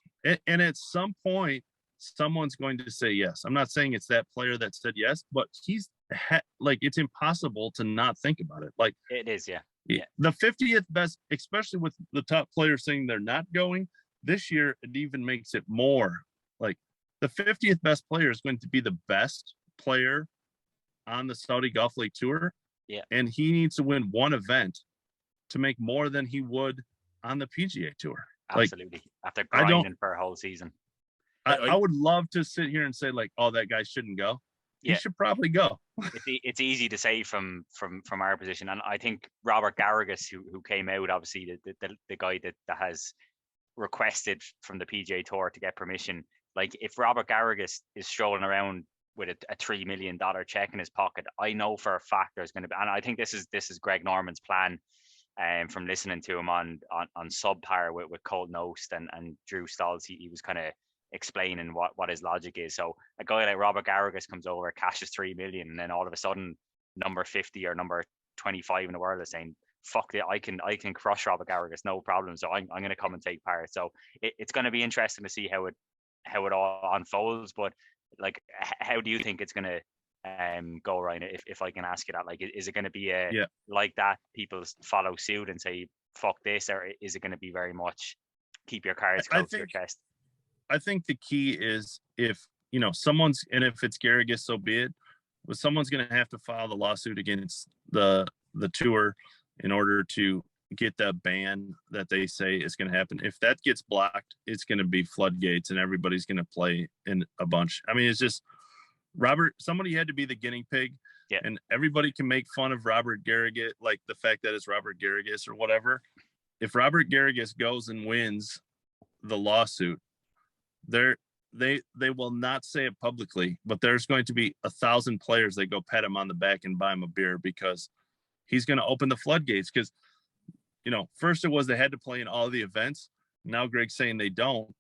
And at some point, someone's going to say yes. I'm not saying it's that player that said yes, but like, it's impossible to not think about it. Like, It is, yeah. the 50th best, especially with the top players saying they're not going this year, it even makes it more like the 50th best player is going to be the best player on the Saudi Golf League Tour. Yeah. And he needs to win one event to make more than he would on the PGA Tour. Absolutely. After I don't- grinding for a whole season. I would love to sit here and say like, oh, that guy shouldn't go. Yeah. He should probably go. It's easy to say from our position, and I think Robert Garrigus, who came out, obviously the guy that has requested from the PGA Tour to get permission. Like, if Robert Garrigus is strolling around with a $3 million check in his pocket, I know for a fact there's going to be, and I think this is Greg Norman's plan. From listening to him on Subpar with Colton Oast and Drew Stolz, he was kind of explaining what his logic is. So a guy like Robert Garrigus comes over, cashes $3 million, and then all of a sudden number 50 or number 25 in the world is saying, fuck it, I can crush Robert Garrigus, no problem. So I'm going to come and take part. So it's going to be interesting to see how it all unfolds. But like, how do you think it's going to go, Ryan, if I can ask you that? Like, is it going to be like that, people follow suit and say fuck this, or is it going to be very much keep your cards close to your chest? I think the key is, if and if it's Garrigus, so be it, but someone's going to have to file the lawsuit against the tour in order to get that ban that they say is going to happen. If that gets blocked, it's going to be floodgates and everybody's going to play in a bunch. I mean, it's just somebody had to be the guinea pig. Yeah. And everybody can make fun of Robert Garrigus, like the fact that it's Robert Garrigus or whatever. If Robert Garrigus goes and wins the lawsuit, they will not say it publicly, but there's going to be 1,000 players that go pat him on the back and buy him a beer, because he's going to open the floodgates. Because first it was they had to play in all the events. Now Greg's saying they don't.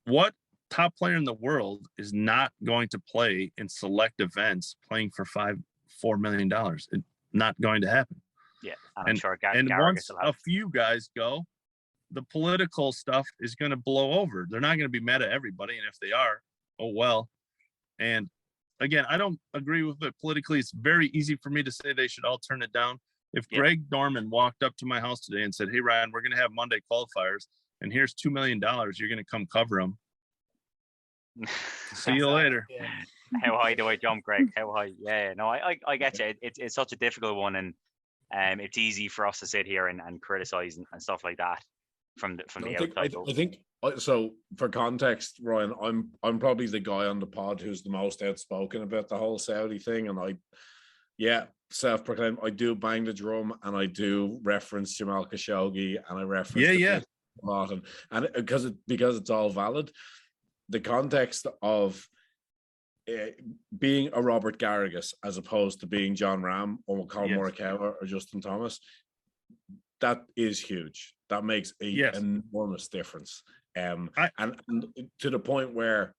What top player in the world is not going to play in select events playing for $4 million? It's not going to happen. Yeah, and I'm sure and Garrigus once will have. a few guys go, the political stuff is going to blow over. They're not going to be mad at everybody, and if they are, oh well. And again, I don't agree with it politically. It's very easy for me to say they should all turn it down. If Greg Norman walked up to my house today and said, "Hey Ryan, we're going to have Monday qualifiers, and here's $2 million. You're going to come cover them." See you later. Yeah. How high do I jump, Greg? How high? Yeah, no, I get you. It's such a difficult one, and it's easy for us to sit here and criticize and stuff like that from the outside. I think so. For context, Ryan, I'm probably the guy on the pod who's the most outspoken about the whole Saudi thing, and self-proclaimed, I do bang the drum, and I do reference Jamal Khashoggi, and I reference a lot, and because it's all valid. The context of being a Robert Garrigus as opposed to being John Rahm or Colin Morikawa or Justin Thomas, that is huge. That makes an enormous difference. And to the point where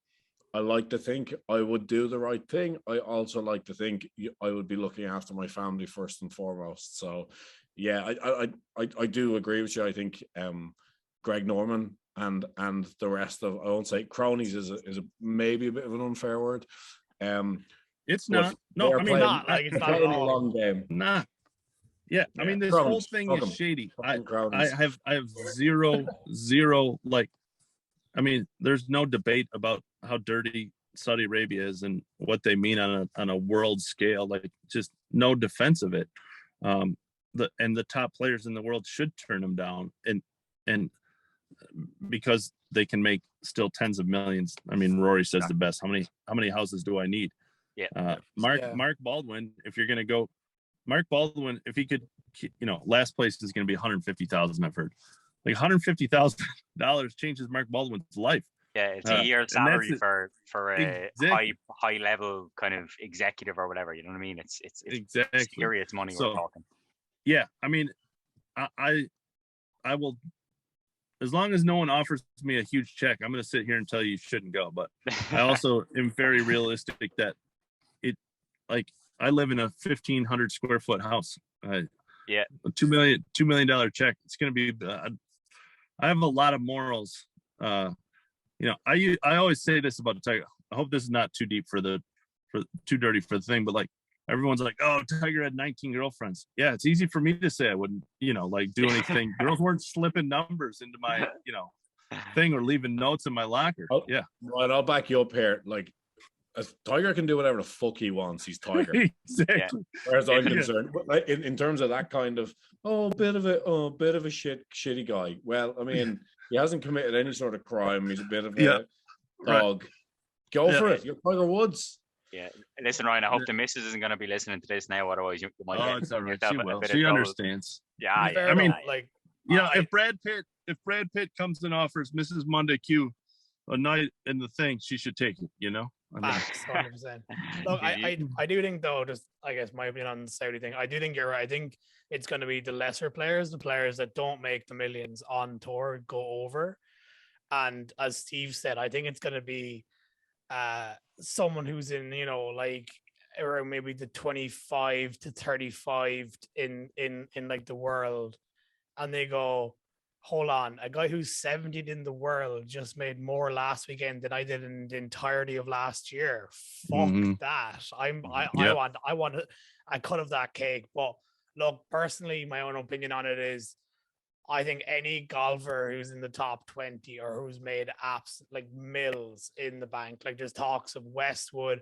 I like to think I would do the right thing. I also like to think I would be looking after my family first and foremost. So, yeah, I do agree with you. I think Greg Norman and the rest of, I won't say cronies is a maybe a bit of an unfair word. It's not. No, I mean, not like it's not playing at a all. long game. Nah. Yeah, I mean, this Cronies, whole thing fuck is 'em. shady. Fucking I have zero like. I mean, there's no debate about how dirty Saudi Arabia is and what they mean on a world scale. Like, just no defense of it. The top players in the world should turn them down, and because they can make still tens of millions. I mean, Rory says the best. How many houses do I need? Mark Baldwin, if you're gonna go, Mark Baldwin, if he could, last place is gonna be 150,000. I've heard, like $150,000 changes Mark Baldwin's life. Yeah, it's a year salary for a exactly. high level kind of executive or whatever. You know what I mean? It's exactly serious money we're talking. Yeah, I mean, I will, as long as no one offers me a huge check, I'm going to sit here and tell you shouldn't go. But I also am very realistic that I live in a 1,500 square foot house. Yeah, a $2 million check. It's going to be. I have a lot of morals. I always say this about Tiger. I hope this is not too deep for too dirty for the thing, but like everyone's like, oh, Tiger had 19 girlfriends. Yeah, it's easy for me to say I wouldn't, do anything. Girls weren't slipping numbers into my, thing or leaving notes in my locker. Yeah. Right, I'll back you up here. Like, Tiger can do whatever the fuck he wants. He's Tiger. Exactly. Whereas I'm concerned, but like in terms of that kind of bit of a shitty guy. Well, I mean, he hasn't committed any sort of crime. He's a bit of a dog. Right. Go for it. You're Tiger Woods. Yeah. Listen, Ryan, I hope the missus isn't going to be listening to this now. Otherwise, you might get it's all right. She will. She understands. Yeah. I mean, like, if Brad Pitt comes and offers Mrs. Monday Q a night in the thing, she should take it. Facts, 100%. Look, I do think though, just I guess my opinion on the Saudi thing, I do think you're right. I think it's going to be the lesser players, the players that don't make the millions on tour, go over. And as Steve said, I think it's going to be someone who's in, like around maybe the 25 to 35 in like the world, and they go, hold on, a guy who's 70th in the world just made more last weekend than I did in the entirety of last year. Fuck that. I want a cut of that cake. But look, personally, my own opinion on it is I think any golfer who's in the top 20 or who's made apps like mills in the bank, like there's talks of Westwood.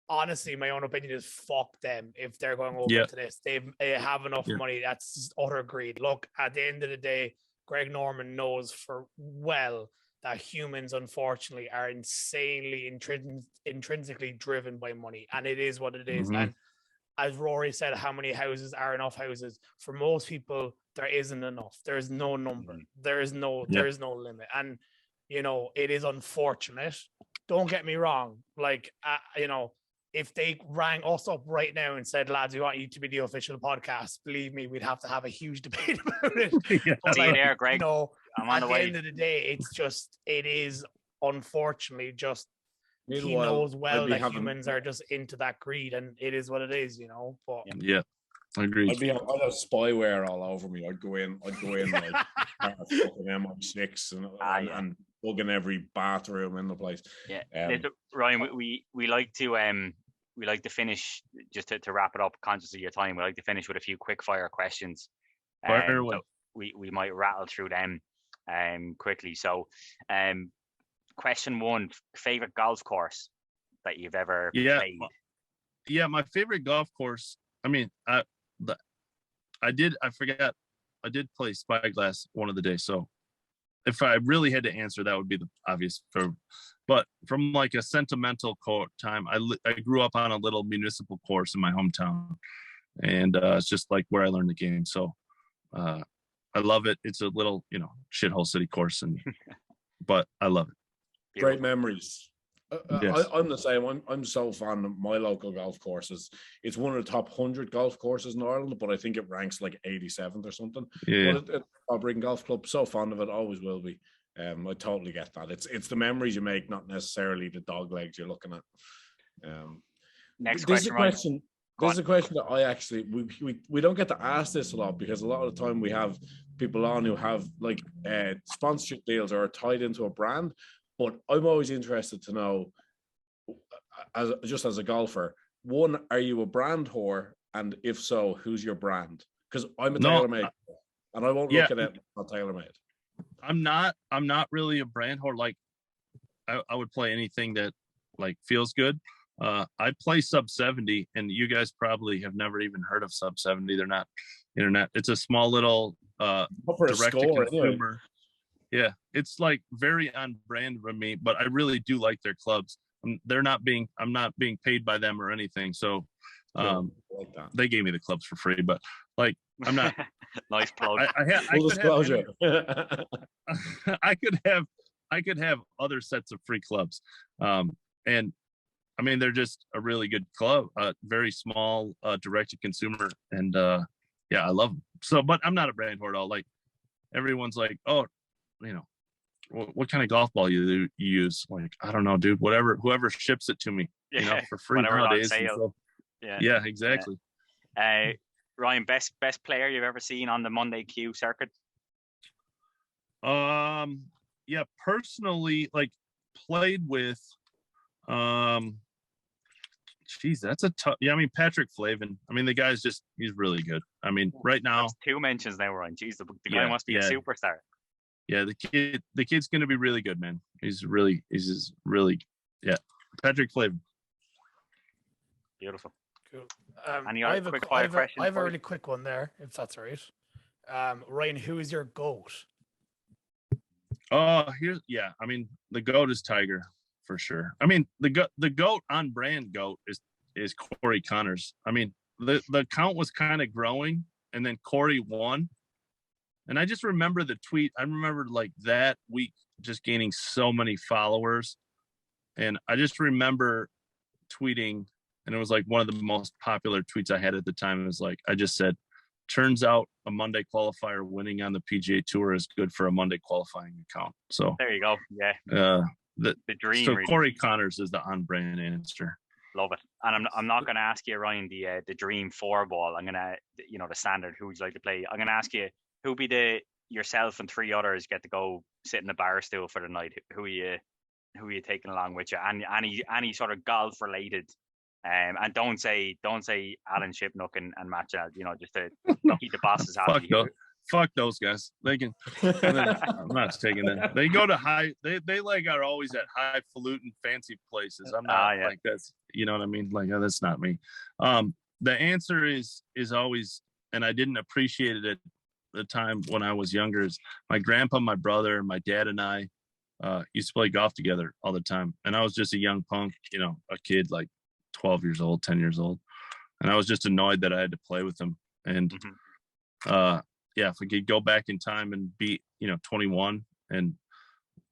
Honestly, my own opinion is fuck them if they're going over to this. They have enough money. That's just utter greed. Look, at the end of the day, Greg Norman knows for well that humans, unfortunately, are insanely intrinsically driven by money. And it is what it is. And as Rory said, how many houses are enough houses? For most people, there isn't enough. There is no number. There is no limit. And, it is unfortunate. Don't get me wrong. Like, if they rang us up right now and said, lads, we want you to be the official podcast, believe me, we'd have to have a huge debate about it. But See you there, Greg. I'm on the way. At the end of the day, it is unfortunately just, he knows well that humans are just into that greed, and it is what it is, But yeah, I agree. I'd have spyware all over me. I'd go in like fucking MI6 and plug in every bathroom in the place. Yeah, Ryan, we like to finish, just to wrap it up, conscious of your time, we like to finish with a few quick fire questions. So we might rattle through them quickly. So question one, favorite golf course that you've ever played? Yeah, my favorite golf course, I mean, I did play Spyglass one of the days. So if I really had to answer, that would be the obvious. But from like a sentimental time, I grew up on a little municipal course in my hometown, and it's just like where I learned the game. So I love it. It's a little, shithole city course, but I love it. Great memories. Yes. I'm the same. I'm so fond of my local golf courses. It's one of the top 100 golf courses in Ireland, but I think it ranks like 87th or something. Yeah. But Balbriggan Golf Club, so fond of it, always will be. I totally get that. It's the memories you make, not necessarily the dog legs you're looking at. Next this question. This is a question that I actually we don't get to ask this a lot, because a lot of the time we have people on who have like sponsorship deals or are tied into a brand. But I'm always interested to know, as a golfer, one, are you a brand whore? And if so, who's your brand? Because I'm a TaylorMade, and I won't look at it not TaylorMade. I'm not really a brand whore. Like I would play anything that like feels good. I play sub 70, and you guys probably have never even heard of sub 70. They're not internet. It's a small little direct to consumer. Anyway. Yeah, it's like very on brand for me, but I really do like their clubs. I'm not being paid by them or anything. So Like that. they gave me the clubs for free, but like I'm not. Nice plug. Full disclosure. I could have other sets of free clubs, and I mean they're just a really good club, very small, direct to consumer, and yeah, I love them. So, but I'm not a brand whore at all. Like everyone's like, oh, you know, what kind of golf ball you use? Like, I don't know, dude. Whoever ships it to me, Yeah, you know, for free nowadays. And so, yeah, exactly. Ryan, best player you've ever seen on the Monday Q circuit? Yeah, personally, like played with, geez, that's a tough. Yeah, I mean Patrick Flavin. I mean the guy's he's really good. I mean right now, that's 2 mentions now, Ryan. Jeez, the guy must be a superstar. Yeah, the kid's gonna be really good, man. He's really, yeah. Patrick Flavin. Beautiful. Cool. Any I other have quick fire question? I have a really quick one there, if that's all right. Ryan, who is your GOAT? Oh, I mean, the GOAT is Tiger for sure. I mean, the GOAT on brand GOAT is Corey Connors. I mean, the count was kind of growing, and then Corey won. And I just remember the tweet. I remember like that week just gaining so many followers. And I just remember tweeting, and it was like one of the most popular tweets I had at the time. It was like, I just said, turns out a Monday qualifier winning on the PGA Tour is good for a Monday qualifying account. So there you go. Yeah. The dream. So really. Corey Connors is the on-brand answer. Love it. And I'm not going to ask you, Ryan, the dream 4-ball. I'm going to, the standard, who would you like to play? I'm going to ask you, who be yourself and 3 others get to go sit in the bar stool for the night? Who are you taking along with you? And any sort of golf related. And don't say Alan Shipnook and Matt Chad, just to keep the bosses happy. Fuck those guys. They can. I'm not taking them. They go to they like are always at highfalutin fancy places. I'm not like that's. You know what I mean? Like that's not me. The answer is always, and I didn't appreciate it at the time when I was younger. Is my grandpa, my brother, my dad, and I used to play golf together all the time, and I was just a young punk, a kid like 12 years old, 10 years old, and I was just annoyed that I had to play with them. And if we could go back in time and be 21, and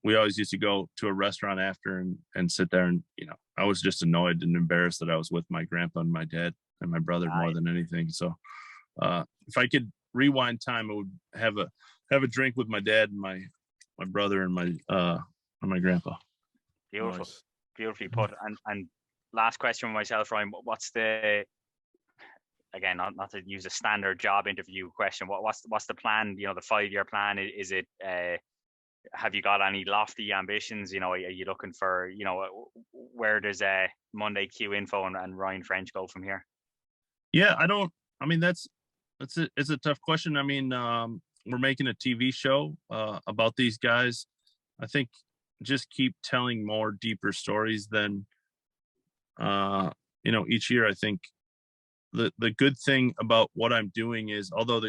we always used to go to a restaurant after and sit there, and I was just annoyed and embarrassed that I was with my grandpa and my dad and my brother more than anything. So if I could rewind time, I would have a drink with my dad and my brother and my grandpa. Beautiful. Nice. Beautifully put. And last question for myself, Ryan, what's the, again, not to use a standard job interview question, what's the plan, the 5-year plan? Is it, have you got any lofty ambitions? Are you looking for, where does Monday Q Info and Ryan French go from here? Yeah, it's a tough question. I mean, we're making a TV show about these guys. I think just keep telling more deeper stories than, each year. I think the good thing about what I'm doing is, although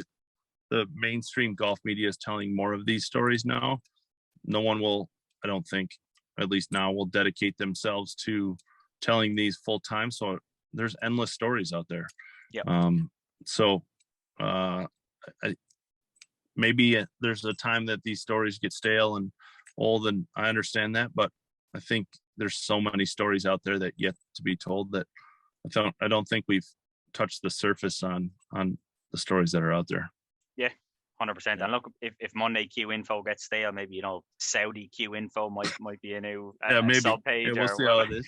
the mainstream golf media is telling more of these stories now, no one will, I don't think, at least now, will dedicate themselves to telling these full time. So there's endless stories out there. Yeah. Maybe there's a time that these stories get stale and old, and I understand that, but I think there's so many stories out there that yet to be told that I don't think we've touched the surface on the stories that are out there. Yeah, 100%. And look, if Monday Q Info gets stale, maybe Saudi Q Info might be a new maybe sub-page. we'll see how it is.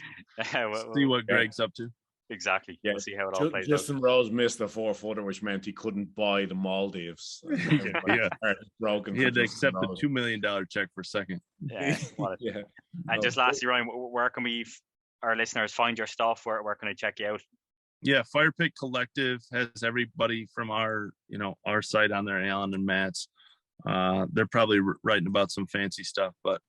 See what Greg's up to. Exactly. Yeah. We'll see how it all plays Justin Rose missed the 4-footer, which meant he couldn't buy the Maldives. Broken. He had to accept a $2 million check for second. Yeah. And just lastly, Ryan, where can our listeners find your stuff? Where can I check you out? Yeah, Fire Pit Collective has everybody from our site on there, Alan and Matt's. They're probably writing about some fancy stuff, but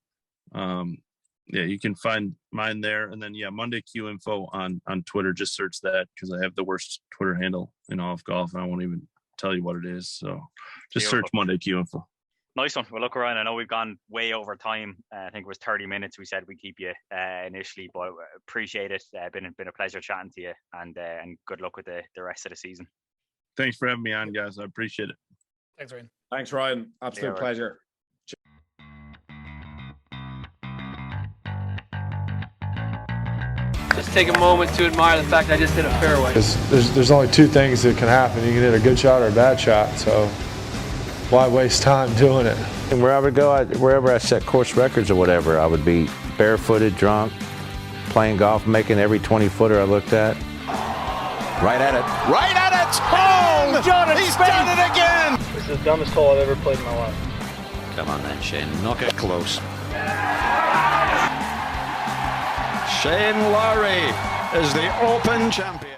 you can find mine there. And then Monday Q Info on Twitter. Just search that, because I have the worst Twitter handle in all of golf, and I won't even tell you what it is. So just search Monday Q Info. Nice one. Well, look, Ryan, I know we've gone way over time. I think it was 30 minutes. We said we'd keep you initially, but appreciate it. Been a pleasure chatting to you, and good luck with the rest of the season. Thanks for having me on, guys. I appreciate it. Thanks, Ryan. Thanks, Ryan. Absolute pleasure. Just take a moment to admire the fact I just hit a fairway. There's only two things that can happen. You can hit a good shot or a bad shot. So why waste time doing it? And wherever I go, wherever I set course records or whatever, I would be barefooted, drunk, playing golf, making every 20-footer I looked at. Right at it. Right at it. Oh, he's done it again. This is the dumbest hole I've ever played in my life. Come on then, Shane. Knock it close. Shane Lowry is the Open champion.